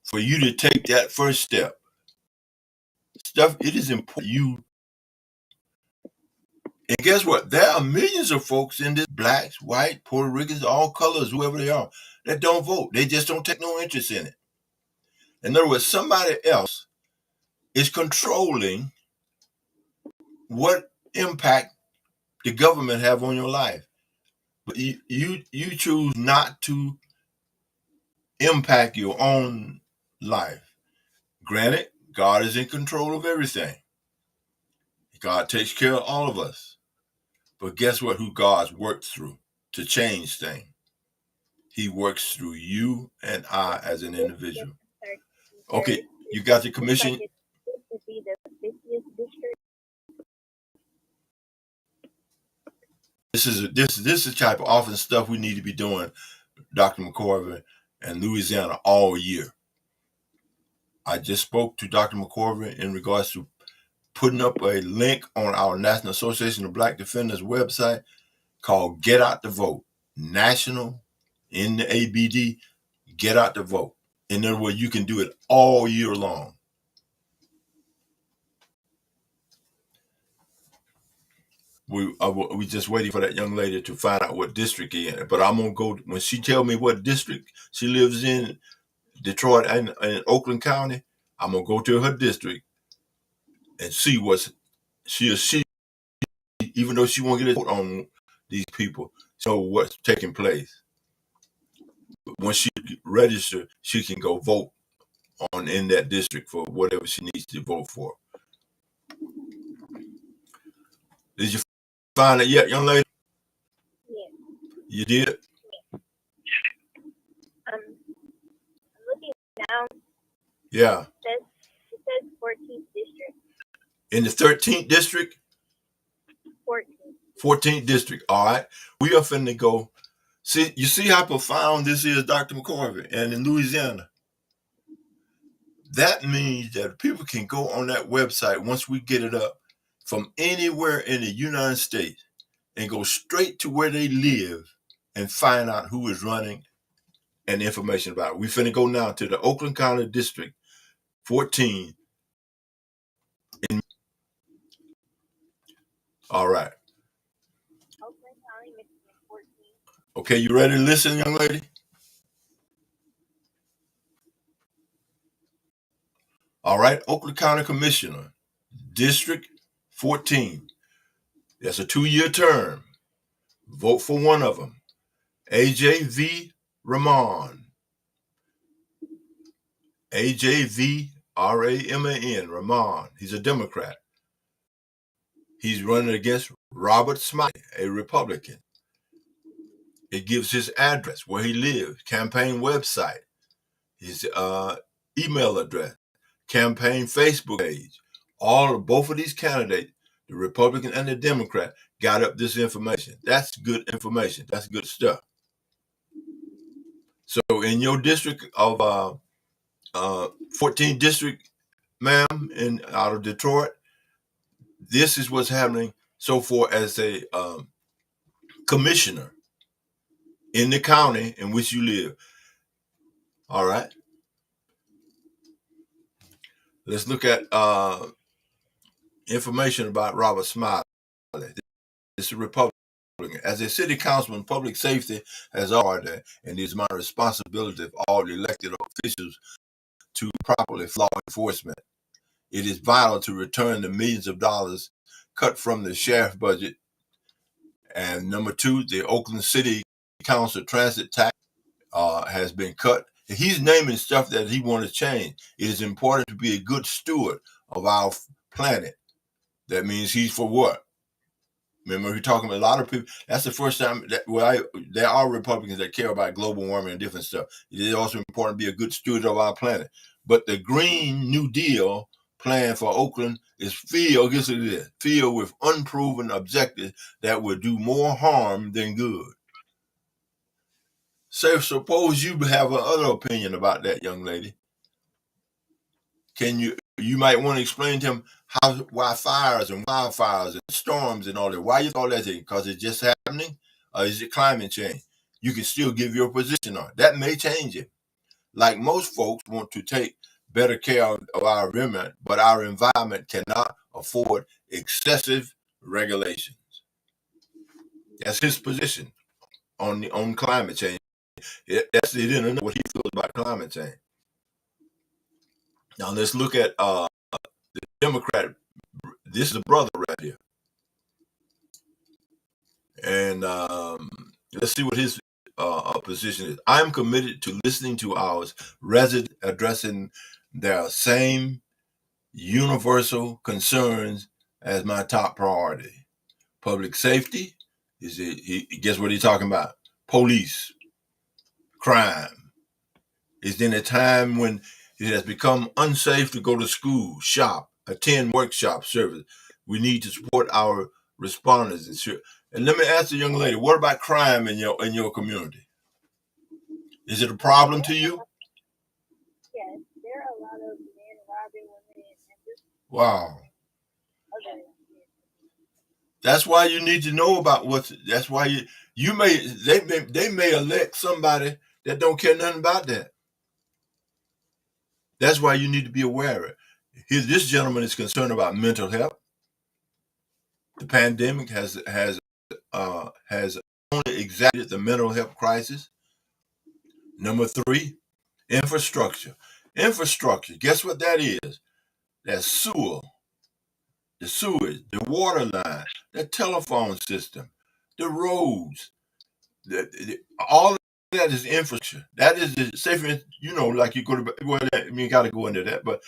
for you to take that first step. It is important. And guess what? There are millions of folks in this, blacks, white, Puerto Ricans, all colors, whoever they are, that don't vote. They just don't take no interest in it. In other words, somebody else is controlling what impact the government have on your life. But you choose not to impact your own life. Granted, God is in control of everything. God takes care of all of us. But guess what? Who God's worked through to change things? He works through you and I as an individual. Okay, you got the commission. This would be the 50th district. This is the type of often stuff we need to be doing, Dr. McCorvey and Louisiana all year. I just spoke to Dr. McCorvey in regards to putting up a link on our National Association of Black Defenders website called Get Out the Vote. National NABD, Get Out the Vote. In other words, you can do it all year long. We just waiting for that young lady to find out what district he in. But I'm gonna go when she tell me what district she lives in, Detroit and Oakland County. I'm gonna go to her district and see what she, even though she won't get a vote on these people, so what's taking place. When she register, she can go vote on in that district for whatever she needs to vote for. Did you find it yet, young lady? Yeah. You did? Yeah. I'm looking now. Yeah. It says 14th district. In the 13th district? 14th district. All right. We are finna go. See, you see how profound this is, Dr. McCorvey, and in Louisiana. That means that people can go on that website once we get it up from anywhere in the United States and go straight to where they live and find out who is running and information about it. We finna go now to the Oakland County District 14. All right. Oakland County, Michigan, 14. Okay, you ready to listen, young lady? All right, Oakland County Commissioner, District 14. That's a 2-year term. Vote for one of them. AJV Ramon. AJV RAMAN, Ramon. He's a Democrat. He's running against Robert Smiley, a Republican. It gives his address, where he lives, campaign website, his email address, campaign Facebook page. Both of these candidates, the Republican and the Democrat, got up this information. That's good information. That's good stuff. So in your district of 14th district, ma'am, out of Detroit, this is what's happening so far as a commissioner in the county in which you live. All right. Let's look at information about Robert Smiley. This is a Republican. As a city councilman, public safety has already, and it is my responsibility of all elected officials to properly law enforcement. It is vital to return the millions of dollars cut from the sheriff budget. And number 2, the Oakland City Council transit tax has been cut. He's naming stuff that he wants to change. It is important to be a good steward of our planet. That means he's for what? Remember, we're talking about a lot of people. That's the first time that there are Republicans that care about global warming and different stuff. It is also important to be a good steward of our planet. But the Green New Deal plan for Oakland is filled with unproven objectives that will do more harm than good. So suppose you have another opinion about that, young lady. You might want to explain to him why fires and wildfires and storms and all that. Why you thought that? Because it's just happening? Or is it climate change? You can still give your position on it. That may change it. Like most folks want to take better care of our environment, but our environment cannot afford excessive regulations. That's his position on climate change. He didn't know what he feels about climate change. Now let's look at the Democrat. This is a brother right here. And let's see what his position is. I am committed to listening to our residents addressing their same universal concerns as my top priority. Public safety is it. Guess what he's talking about? Police, crime. It's in a time when it has become unsafe to go to school, shop, attend workshop, service. We need to support our responders. And let me ask the young lady, what about crime in your community? Is it a problem to you? Yes, there are a lot of men robbing women and just Wow. other. That's why you need to know about that's why they may elect somebody that don't care nothing about that. That's why you need to be aware of it. This gentleman is concerned about mental health. The pandemic has only exacerbated the mental health crisis. Number 3, infrastructure. Infrastructure. Guess what that is? That's sewer, the sewage, the water line, the telephone system, the roads. All of that is infrastructure. That is the safer. Like you go to. Well, you got to go into that, but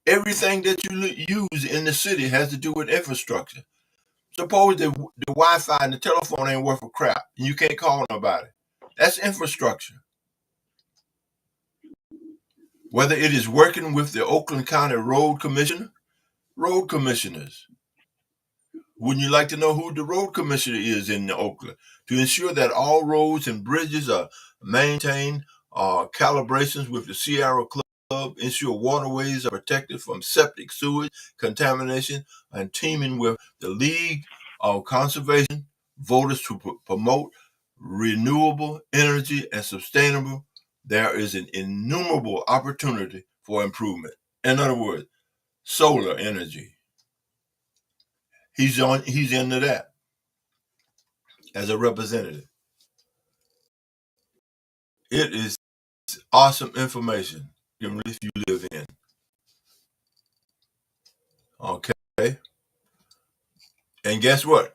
everything that you use in the city has to do with infrastructure. Suppose the Wi-Fi and the telephone ain't worth a crap, and you can't call nobody. That's infrastructure. Whether it is working with the Oakland County road commissioners. Wouldn't you like to know who the road commissioner is in Oakland? To ensure that all roads and bridges are maintained, calibrations with the Sierra Club, ensure waterways are protected from septic sewage contamination, and teaming with the League of Conservation voters to promote renewable energy and sustainable. There is an innumerable opportunity for improvement. In other words, solar energy. He's into that as a representative. It is awesome information if you live in. Okay. And guess what?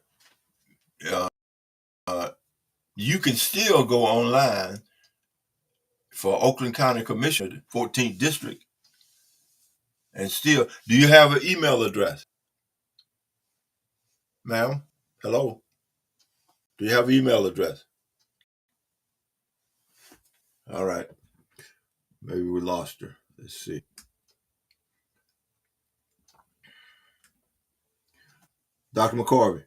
You can still go online for Oakland County Commissioner, 14th District, and still. Do you have an email address? Ma'am? Hello? Do you have an email address? All right. Maybe we lost her. Let's see. Dr. McCorvey.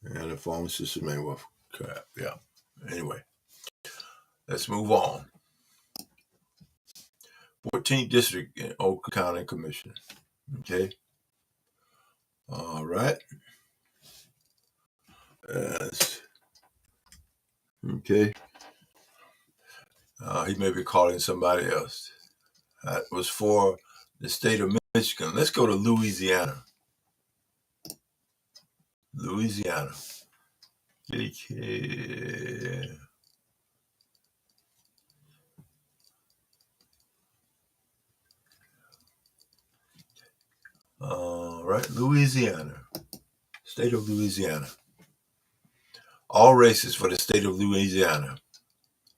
And the phone system ain't worth crap. Yeah. Anyway, let's move on. 14th District in Oakland County Commissioner. Okay. All right. Okay. He may be calling somebody else. That was for the state of Michigan. Let's go to Louisiana. Louisiana. Okay. All right. Louisiana. State of Louisiana. All races for the state of Louisiana.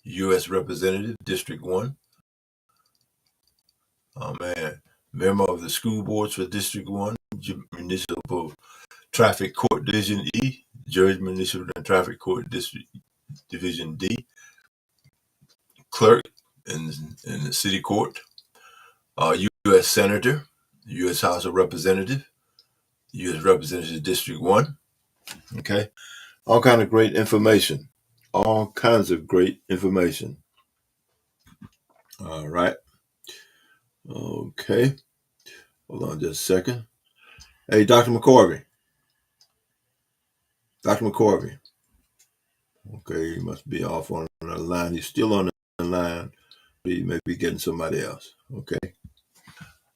U.S. Representative, District 1. Oh, man. Member of the school boards for District 1, Municipal Traffic Court Division E, Judge Municipal and Traffic Court District Division D, Clerk in the City Court, U.S. Senator, U.S. House of Representatives, U.S. Representative District 1. Okay. All kinds of great information. All kinds of great information. All right. Okay. Hold on just a second. Hey, Dr. McCorvey. Dr. McCorvey. Okay, he must be off on another line. He's still on the line. He may be getting somebody else. Okay.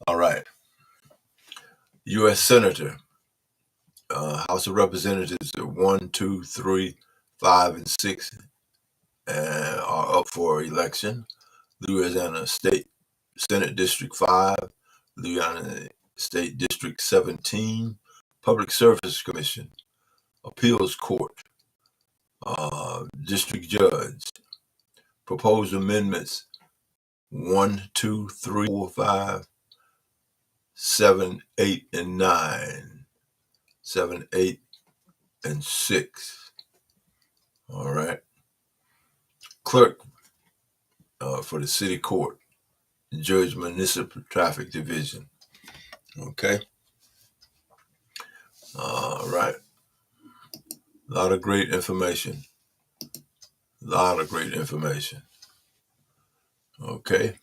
All right. U.S. Senator, House of Representatives 1, 2, 3, 5, and 6 are up for election. Louisiana State Senate District 5, Louisiana State District 17, Public Service Commission, Appeals Court, District Judge, Proposed Amendments 1, 2, 3, 4, 5, 7, 8, and 9. 7, 8, and 6. All right. Clerk for the city court, Judge Municipal Traffic Division. Okay. All right. A lot of great information. Okay.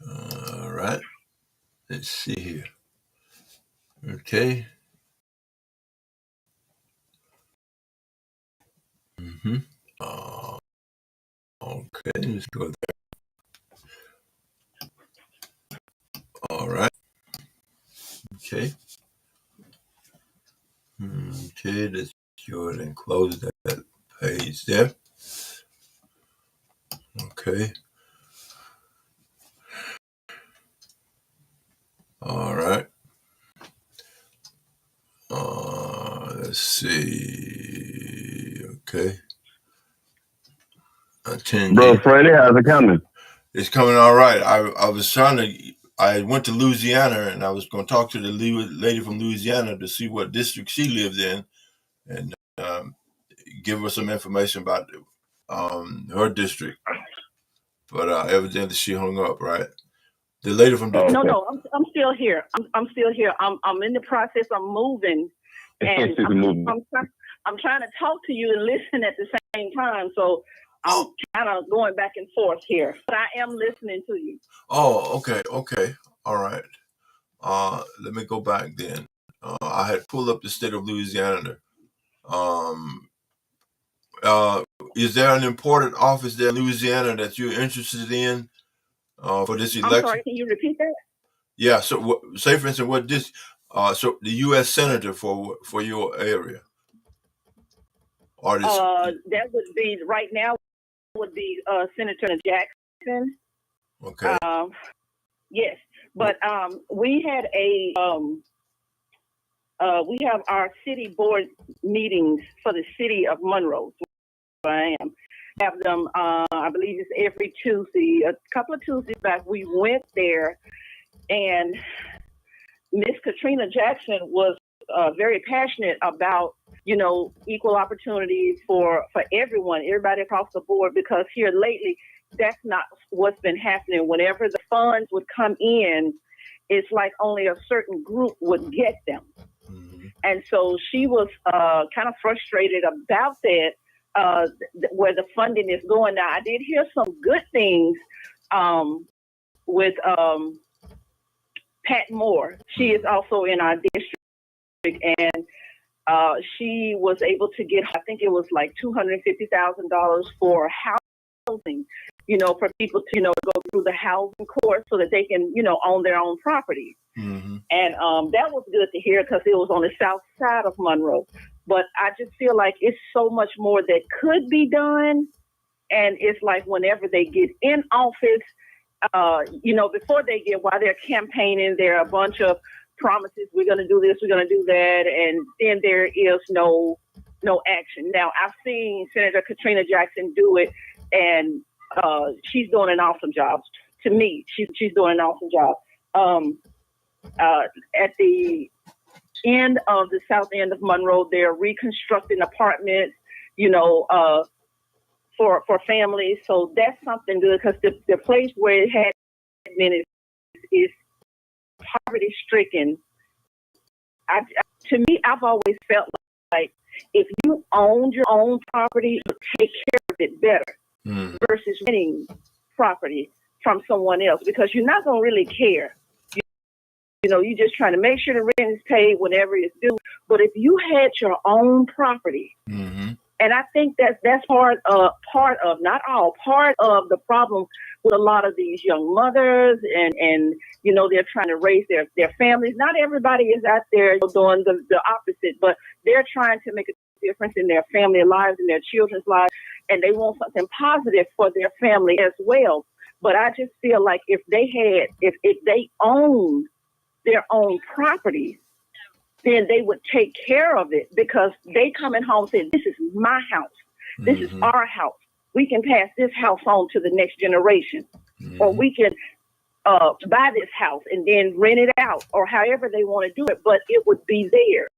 All right. Let's see here. Okay. Okay. Let's go there. All right. Okay. Okay. Let's go ahead and close that page there. Okay. All right. Let's see. Okay. Bro, Freddie, how's it coming? It's coming all right. I went to Louisiana and I was going to talk to the lady from Louisiana to see what district she lived in and give her some information about her district. But evidently she hung up, right? The lady from No, I'm still here. I'm still here. I'm in the process of moving, and I'm trying to talk to you and listen at the same time. So I'm kind of going back and forth here, but I am listening to you. Oh, okay. All right. Let me go back then. I had pulled up the state of Louisiana. Is there an important office there in Louisiana that you're interested in for this election? I'm sorry, can you repeat that? Yeah. So, say for instance, what this? So the U.S. senator for your area, or this? That would be right now. Would be Senator Jackson. Okay. Yes, but we had we have our city board meetings for the city of Monroe. Where I am. Have them, I believe it's every Tuesday. A couple of Tuesdays back, we went there, and Miss Katrina Jackson was very passionate about, equal opportunities for everybody across the board, because here lately, that's not what's been happening. Whenever the funds would come in, it's like only a certain group would get them. Mm-hmm. And so she was kind of frustrated about that. Where the funding is going. Now, I did hear some good things with Pat Moore. She is also in our district, and she was able to get, I think it was like $250,000 for housing, for people to, go through the housing course so that they can, own their own property. Mm-hmm. And that was good to hear because it was on the south side of Monroe. But I just feel like it's so much more that could be done. And it's like whenever they get in office, before they get, while they're campaigning, there are a bunch of promises. We're going to do this, we're going to do that. And then there is no action. Now, I've seen Senator Katrina Jackson do it, and she's doing an awesome job. To me, she's doing an awesome job. At the end of the south end of Monroe, they're reconstructing apartments, for families. So that's something good, because the place where it had been is poverty stricken. To me, I've always felt like if you owned your own property, you take care of it better versus renting property from someone else, because you're not going to really care. You're just trying to make sure the rent is paid whenever it's due. But if you had your own property, and I think that's part of, not all, part of the problem with a lot of these young mothers, and they're trying to raise their families. Not everybody is out there doing the opposite, but they're trying to make a difference in their family lives and their children's lives, and they want something positive for their family as well. But I just feel like if they owned their own property, then they would take care of it, because they coming home and say, this is my house. This is our house. We can pass this house on to the next generation. Or we can buy this house and then rent it out, or however they want to do it, but it would be there.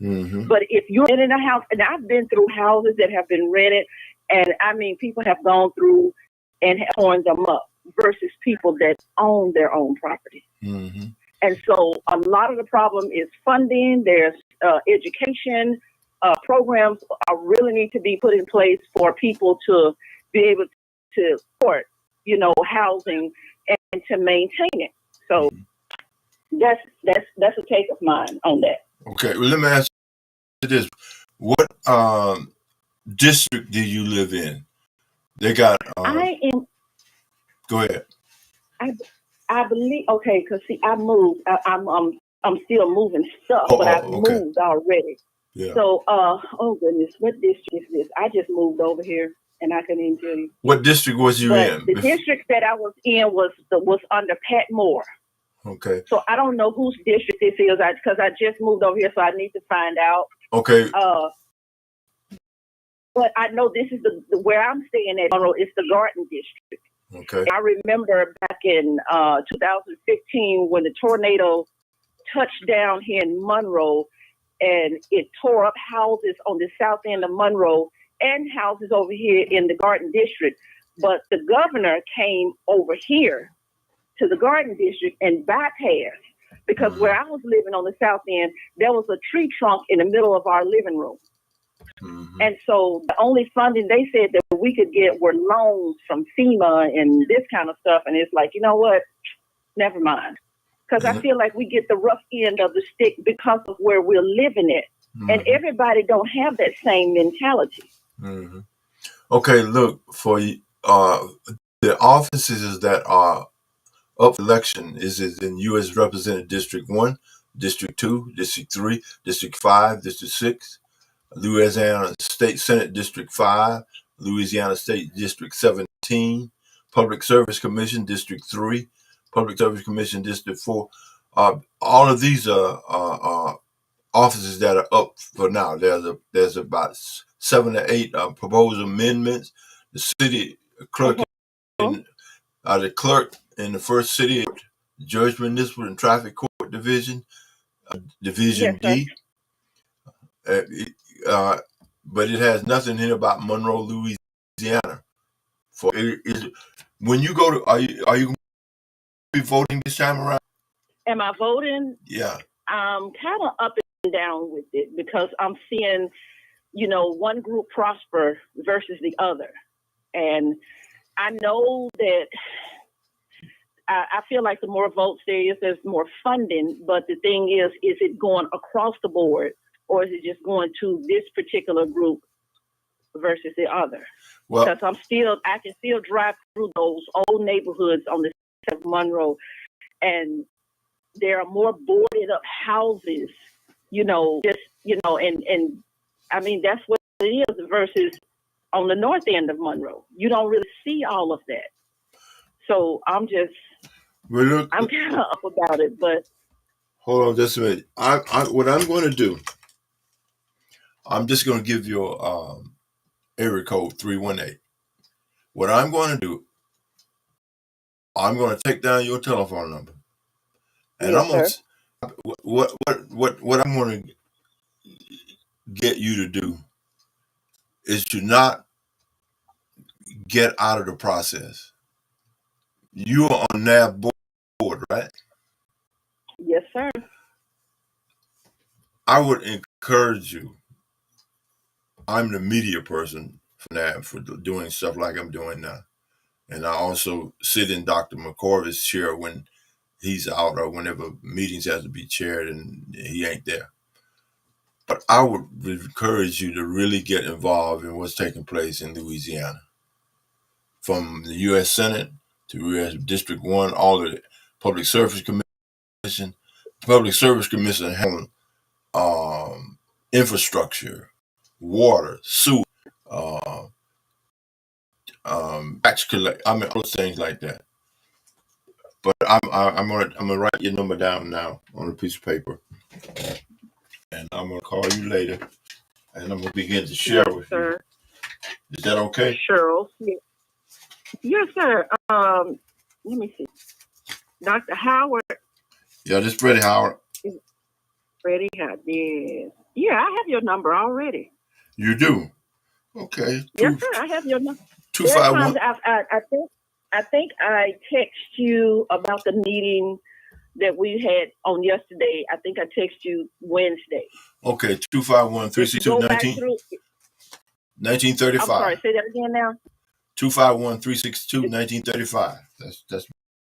Mm-hmm. But if you're renting a house, and I've been through houses that have been rented, and I mean, people have gone through and have torn them up versus people that own their own property. Mm-hmm. And so a lot of the problem is funding. There's education programs really need to be put in place for people to be able to support, housing and to maintain it. So that's a take of mine on that. Okay, well, let me ask you this: what district do you live in? They got. I am. Go ahead. I believe. Okay, because see, I moved. I'm still moving stuff, but I've moved already. Yeah. So, oh goodness, what district is this? I just moved over here, and I couldn't even tell you. What district was you in? The district that I was in was under Pat Moore. Okay. So I don't know whose district this is, because I just moved over here, so I need to find out. Okay. But I know this is the where I'm staying at. It's the Garden District. Okay. I remember back in 2015 when the tornado touched down here in Monroe, and it tore up houses on the south end of Monroe and houses over here in the Garden District. But the governor came over here to the Garden District and bypassed, because where I was living on the south end, there was a tree trunk in the middle of our living room. Mm-hmm. And so the only funding they said that we could get were loans from FEMA and this kind of stuff. And it's like, you know what? Never mind. Because I feel like we get the rough end of the stick because of where we're living at. Mm-hmm. And everybody don't have that same mentality. Mm-hmm. Okay, look, for the offices that are up for election is in U.S. Representative District 1, District 2, District 3, District 5, District 6, Louisiana State Senate District 5, Louisiana State District 17, Public Service Commission District 3, Public Service Commission District 4. All of these are offices that are up for now. There's about 7 or 8 proposed amendments. The city clerk, the clerk in the first city, Judge Municipal and Traffic Court Division, Division D. But it has nothing here about Monroe, Louisiana. When you go to, are you going to be voting this time around? Am I voting? Yeah. I'm kind of up and down with it, because I'm seeing, one group prosper versus the other. And I know that I feel like the more votes there's more funding. But the thing is it going across the board, or is it just going to this particular group versus the other? Well, because I can still drive through those old neighborhoods on the side of Monroe, and there are more boarded up houses, and I mean, that's what it is versus on the north end of Monroe. You don't really see all of that. So I'm kind of up about it, but. Hold on just a minute. What I'm going to do, I'm just going to give you area code 318. What I'm going to do, I'm going to take down your telephone number, and I'm going to what I'm going to get you to do is to not get out of the process. You are on NABD board, right? Yes, sir. I would encourage you. I'm the media person for NABD, for doing stuff like I'm doing now. And I also sit in Dr. McCorvey's chair when he's out, or whenever meetings have to be chaired and he ain't there. But I would encourage you to really get involved in what's taking place in Louisiana. From the U.S. Senate to U.S. District 1, all of the Public Service Commission. Public Service Commission handling infrastructure, water, sewer, tax collect. I mean, all things like that. But I'm gonna write your number down now on a piece of paper, and I'm gonna call you later, and I'm gonna begin to share with you. Is that okay? Sure. Yes, sir. Let me see. Dr. Howard. Yeah, this is Freddie Howard. Freddie Howard, yeah. Yeah, I have your number already. You do? Okay. Yes, sir, I have your number. 251. I think I text you about the meeting that we had on yesterday. I think I text you Wednesday. Okay, 251-362-1935. I'm sorry, say that again now. 251-362-1935. That's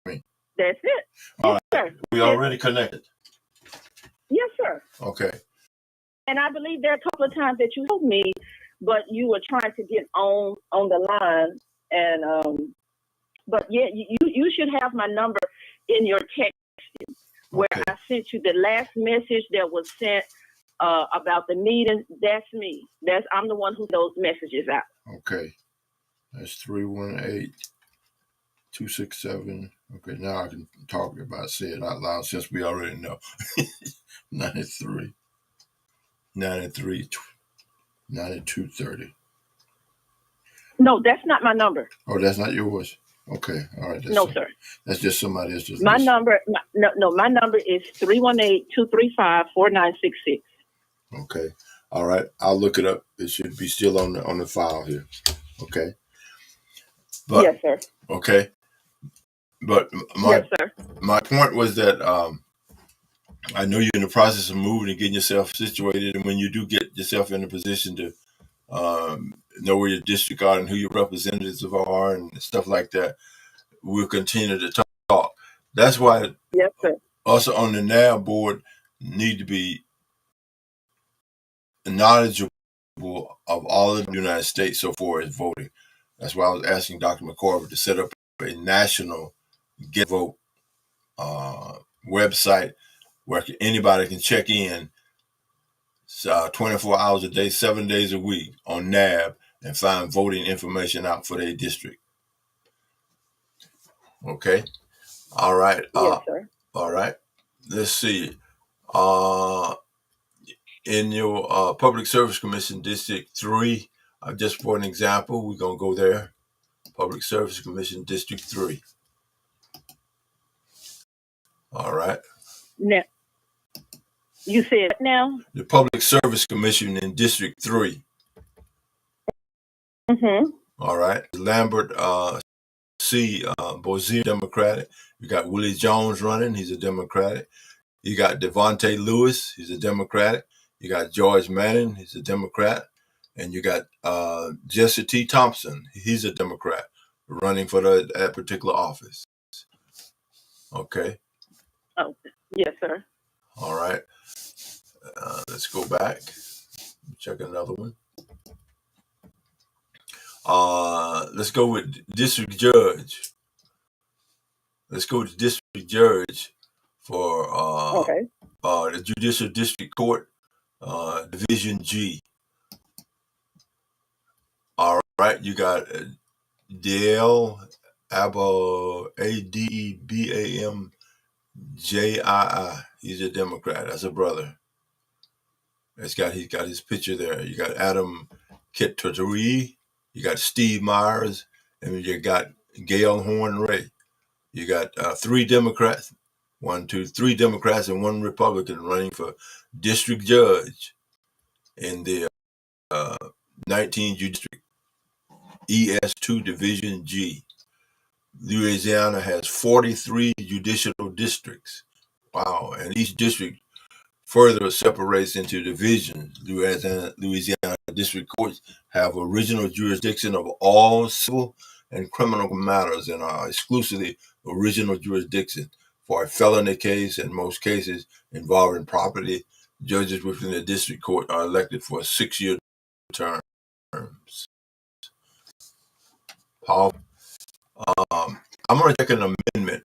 me. That's it. All yes, right. Sir. We already connected. Yes, sir. Okay. And I believe there are a couple of times that you told me, but you were trying to get on the line. And but yeah, you should have my number in your text where I sent you the last message that was sent about the meeting. That's me. I'm the one who those messages out. Okay. That's 318-267. Okay, now I can talk about say it out loud since we already know. 93 9230. No, that's not my number. Oh, that's not yours. Okay, all right. No, sir. That's just somebody else's. My number. My number is 318-235-4966. Okay, all right. I'll look it up. It should be still on the file here. Okay. But, yes, sir. Okay. But yes, sir. My point was that I know you're in the process of moving and getting yourself situated, and when you do get yourself in a position to know where your district are and who your representatives are and stuff like that, we'll continue to talk. That's why yes, sir. Also on the NAB board need to be knowledgeable of all of the United States so far as voting. That's why I was asking Dr. McCorvey to set up a national get vote website where anybody can check in 24 hours a day, 7 days a week on NAB and find voting information out for their district. Okay. All right. Yes, sir. All right. Let's see. In your Public Service Commission District 3, just for an example, we're going to go there. Public Service Commission District 3. All right. Now, you said now? The Public Service Commission in District 3. Mm-hmm. All right. Lambert C. Bozier, Democratic. You got Willie Jones running. He's a Democratic. You got Devontae Lewis. He's a Democratic. You got George Manning. He's a Democrat. And you got Jesse T. Thompson. He's a Democrat running for that particular office. Okay. Oh, yes, sir. All right. Let's go back. Check another one. Let's go with district judge. Let's go to district judge for the Judicial District Court, Division G. All right, you got Dale Adebamjii. He's a Democrat. That's a brother. He's got his picture there. You got Adam Kettori. You got Steve Myers, and you got Gail Horn Ray. You got three Democrats, 3 Democrats and 1 Republican running for district judge in the 19th District, ES2 Division G. Louisiana has 43 judicial districts. Wow, and each district further separates into divisions. Louisiana district courts have original jurisdiction of all civil and criminal matters and are exclusively original jurisdiction. For a felony case, in most cases involving property, judges within the district court are elected for 6-year terms. I'm going to take an amendment,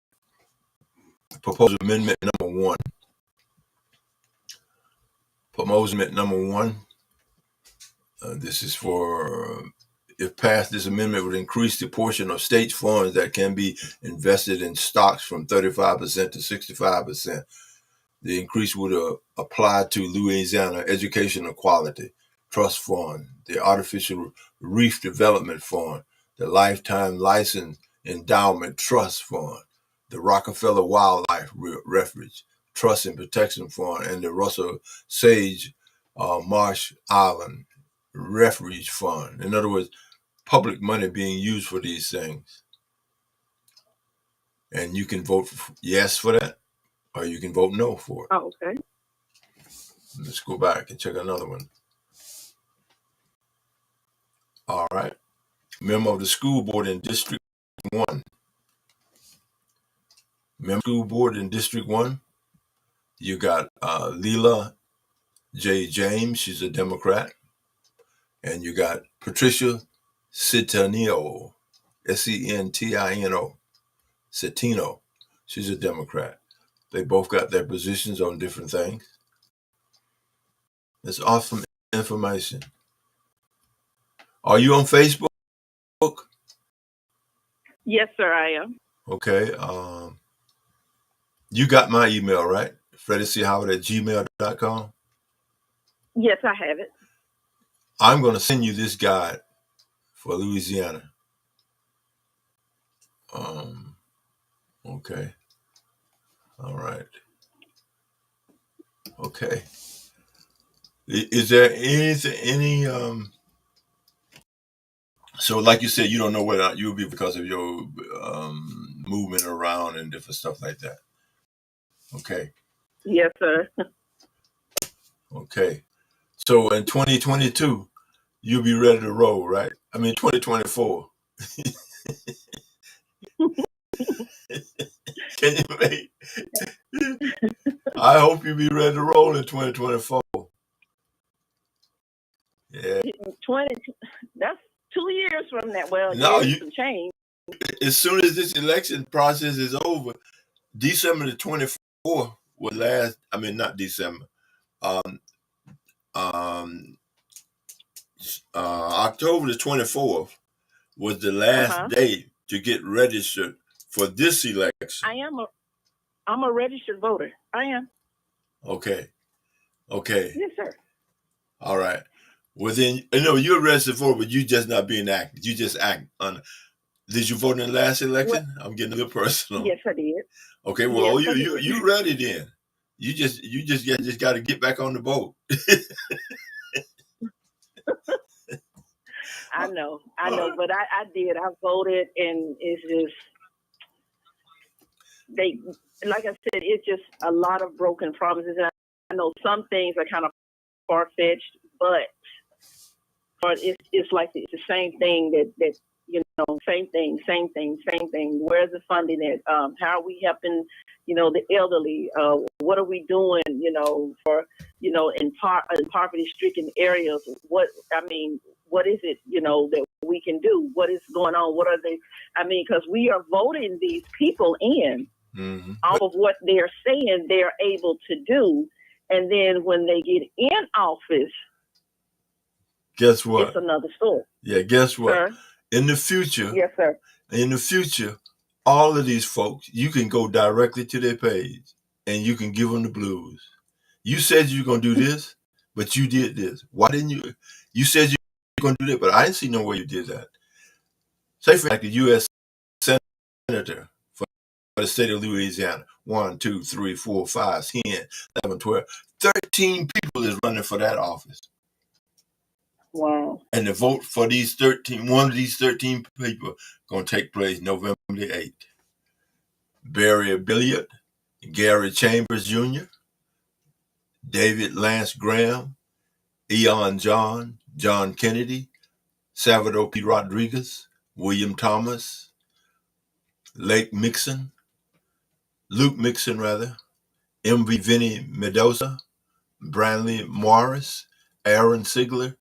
proposed amendment number 1. Amendment number 1. This is for, if passed, this amendment would increase the portion of state funds that can be invested in stocks from 35% to 65%. The increase would apply to Louisiana Educational Quality Trust Fund, the Artificial Reef Development Fund, the Lifetime License Endowment Trust Fund, the Rockefeller Wildlife Refuge, Trust and Protection Fund, and the Russell Sage Marsh Island Refuge Fund. In other words, public money being used for these things. And you can vote yes for that, or you can vote no for it. Oh, okay. Let's go back and check another one. All right. Member of the school board in District 1. Member of the school board in District 1. You got Leela J. James. She's a Democrat. And you got Patricia Citino. Centino. Citino. She's a Democrat. They both got their positions on different things. It's awesome information. Are you on Facebook? Yes, sir, I am. Okay. You got my email, right? freddiechoward@gmail.com. Yes, I have it. I'm going to send you this guide for Louisiana. Okay. All right. Okay. Is there any so like you said, you don't know whether you'll be because of your movement around and different stuff like that. Okay. Yes, sir. Okay. So in 2022, you'll be ready to roll, right? I mean 2024. Can you make? I hope you be ready to roll in 2024. Yeah. 20. That's 2 years from that. Well, No, you can change. As soon as this election process is over, December the 24th will last. I mean, not December. October the 24th was the last day to get registered for this election. I'm a registered voter. I am. Okay. Yes, sir. All right. Well, then, you're a registered voter, but you just not being active. You just act on. Did you vote in the last election? I'm getting a little personal. Yes, I did. Okay. Well, yes, you ready then? You just got to get back on the boat. I know, but I did. I voted, and it's just like I said, it's just a lot of broken promises. And I know some things are kind of far-fetched, but it's like it's the same thing that same thing. Where's the funding at? How are we helping, the elderly? What are we doing, for, in poverty-stricken areas? What is it, that we can do? What is going on? What are they? Because we are voting these people in. Mm-hmm. All of what they're saying they're able to do. And then when they get in office, guess what? It's another story. Yeah, guess what? Sir? In the future, yes, sir. In the future, all of these folks, you can go directly to their page and you can give them the blues. You said you're going to do this, but you did this. Why didn't you? You said you were going to do that, but I didn't see no way you did that. Say, for like a U.S. Senator for the state of Louisiana. 1, 2, 3, 4, 5, 10, 11, 12. 13 people is running for that office. Wow. And the vote for these 13, one of these 13 people going to take place November the 8th. Barry Billiard, Gary Chambers Jr., David Lance Graham, Eon John, John Kennedy, Salvador P. Rodriguez, William Thomas, Luke Mixon, M.V. Vinnie Mendoza, Branley Morris, Aaron Sigler,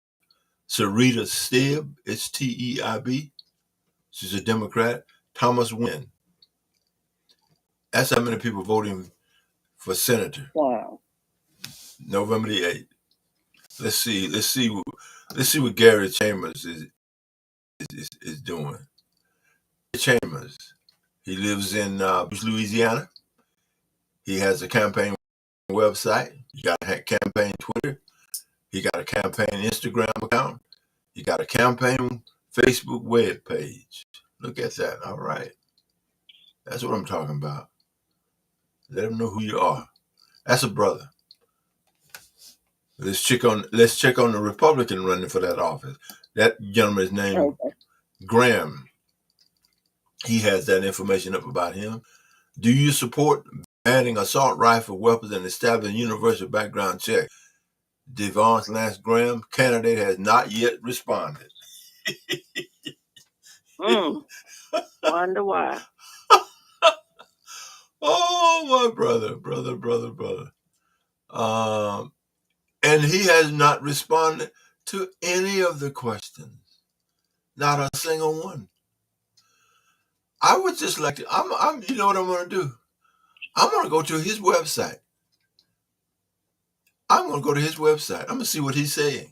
Sarita Steib, Steib, she's a Democrat, Thomas Wynn. That's how many people voting for senator. Wow. November the 8th. Let's see what Gary Chambers is doing. Chambers, he lives in Louisiana. He has a campaign website. He got a campaign Twitter. He got a campaign Instagram account. He got a campaign Facebook web page. Look at that. All right. That's what I'm talking about. Let them know who you are. That's a brother. Let's check on the Republican running for that office. That gentleman is named Graham. He has that information up about him. Do you support banning assault rifle weapons and establishing universal background check? Devon Lance Graham, candidate, has not yet responded. Wonder why. Oh, my brother. And he has not responded to any of the questions. Not a single one. I would just like to, you know what I'm going to do? I'm going to go to his website. I'm going to see what he's saying.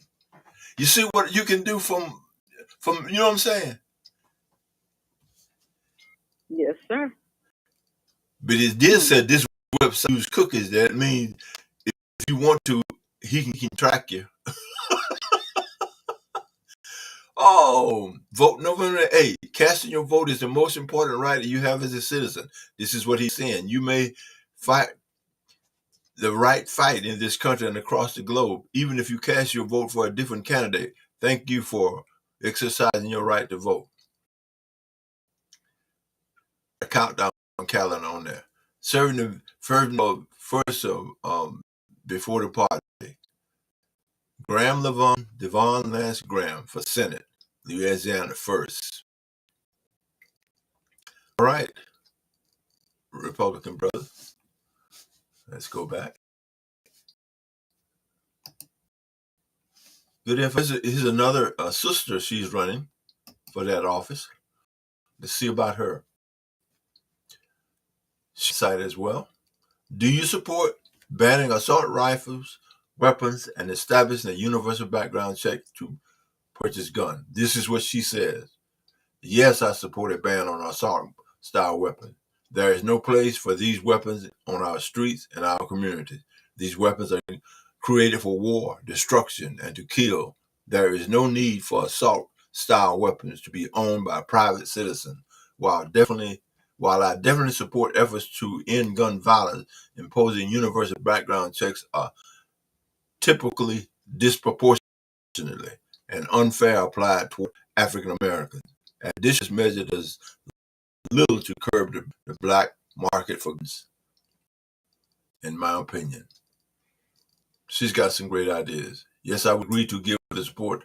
You see what you can do from, you know what I'm saying? Yes, sir. But it did say this website use cookies. That means if you want to, he can track you. Oh, vote November 8th. Casting your vote is the most important right that you have as a citizen. This is what he's saying. You may fight the right fight in this country and across the globe, even if you cast your vote for a different candidate. Thank you for exercising your right to vote. A countdown calendar on there. Serving the first before the party. Devon Lance Graham for Senate, Louisiana 1st. All right, Republican brother. Let's go back. Good info. Here's another sister. She's running for that office. Let's see about her. She's cited as well. Do you support banning assault rifles, weapons, and establishing a universal background check to purchase guns? This is what she says. Yes, I support a ban on assault-style weapons. There is no place for these weapons on our streets and our communities. These weapons are created for war, destruction, and to kill. There is no need for assault-style weapons to be owned by private citizens. While I definitely support efforts to end gun violence, imposing universal background checks are typically disproportionately and unfair applied toward African Americans. And this is measured as little to curb the black market for guns, in my opinion. She's got some great ideas. Yes, I would agree to give the support.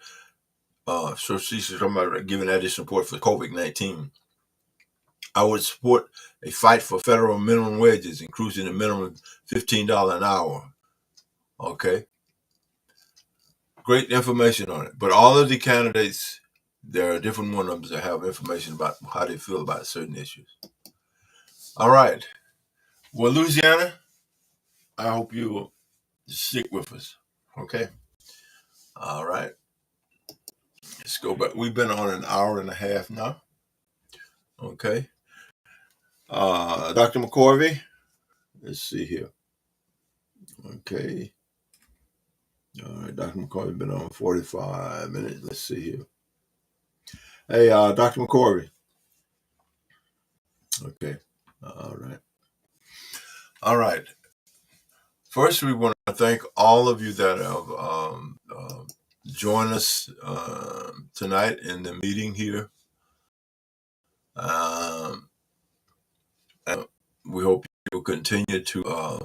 So she's talking about giving additional support for COVID-19. I would support a fight for federal minimum wages, increasing the minimum $15 an hour. Okay. Great information on it. But all of the candidates, there are different ones that have information about how they feel about certain issues. All right. Well, Louisiana, I hope you will stick with us. Okay. All right. Let's go back. We've been on an hour and a half now. Okay. Dr. McCorvey, let's see here. Okay. All right, Dr. McCorvey been on 45 minutes. Let's see here. Hey, Dr. McCorvey. Okay. All right. All right. First, we want to thank all of you that have joined us tonight in the meeting here. And we hope you'll continue to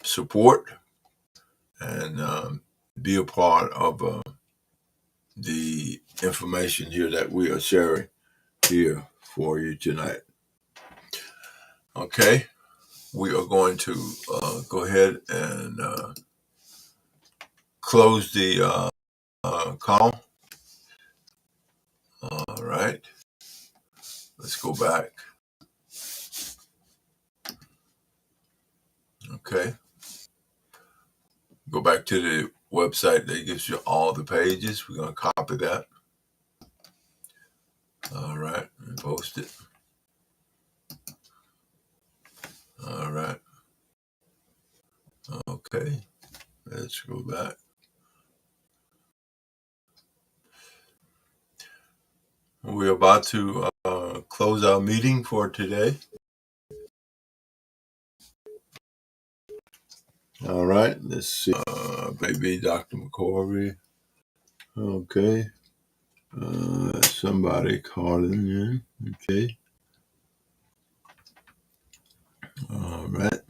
support and be a part of the information here that we are sharing here for you tonight. Okay, we are going to go ahead and close the call. All right, let's go back. Okay, go back to the website that gives you all the pages. We're going to copy that. All right, and post it. All right. Okay, let's go back. We're about to close our meeting for today. All right, let's see. Maybe Dr. McCorvey. Okay. Somebody calling in. Okay. All right.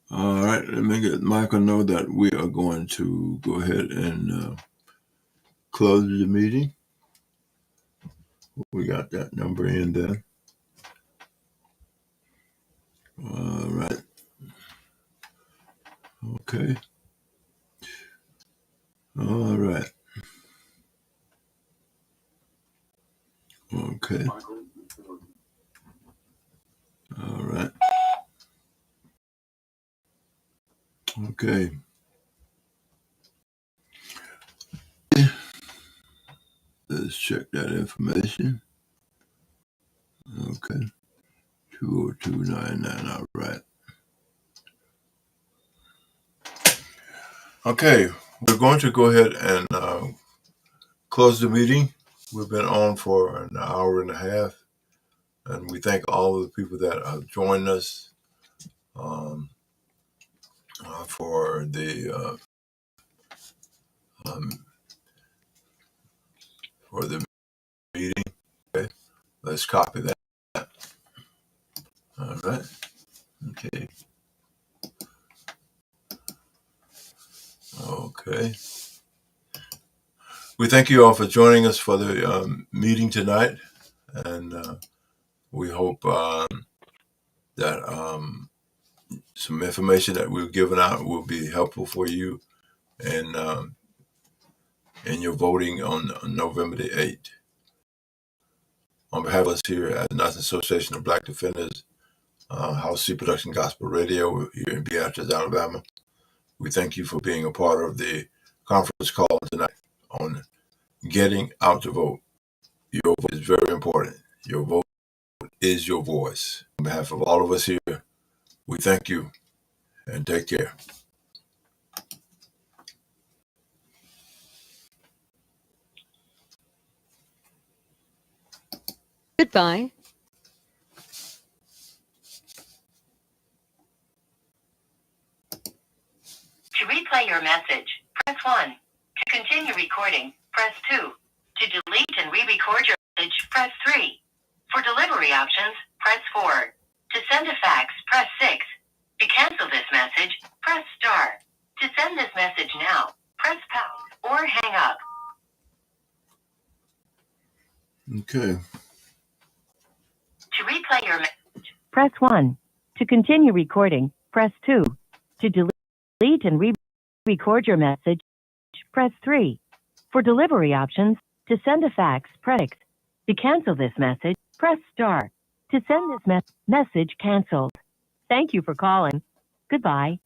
All right. Let me get Michael know that we are going to go ahead and close the meeting. We got that number in there. All right. Okay. All right. Okay. All right. Okay. Let's check that information. Okay. 20299. All right. Okay. We're going to go ahead and close the meeting. We've been on for an hour and a half, and we thank all of the people that have joined us for the meeting. Okay, let's copy that. All right. Okay. Okay. We thank you all for joining us for the meeting tonight, and we hope that some information that we've given out will be helpful for you in your voting on November the 8th. On behalf of us here at the National Association of Black Defenders, Howcee Production Gospel Radio here in Beatrice, Alabama, we thank you for being a part of the conference call tonight on getting out to vote. Your vote is very important. Your vote is your voice. On behalf of all of us here, we thank you and take care. Goodbye. To replay your message, press 1. To continue recording, press 2. To delete and re-record your message, press 3. For delivery options, press 4. To send a fax, press 6. To cancel this message, press star. To send this message now, press pound or hang up. Okay. To replay your message, press 1. To continue recording, press 2. To delete and re-record your message, press 3. For delivery options, to send a fax, press 6. To cancel this message, press star. To send this message canceled. Thank you for calling. Goodbye.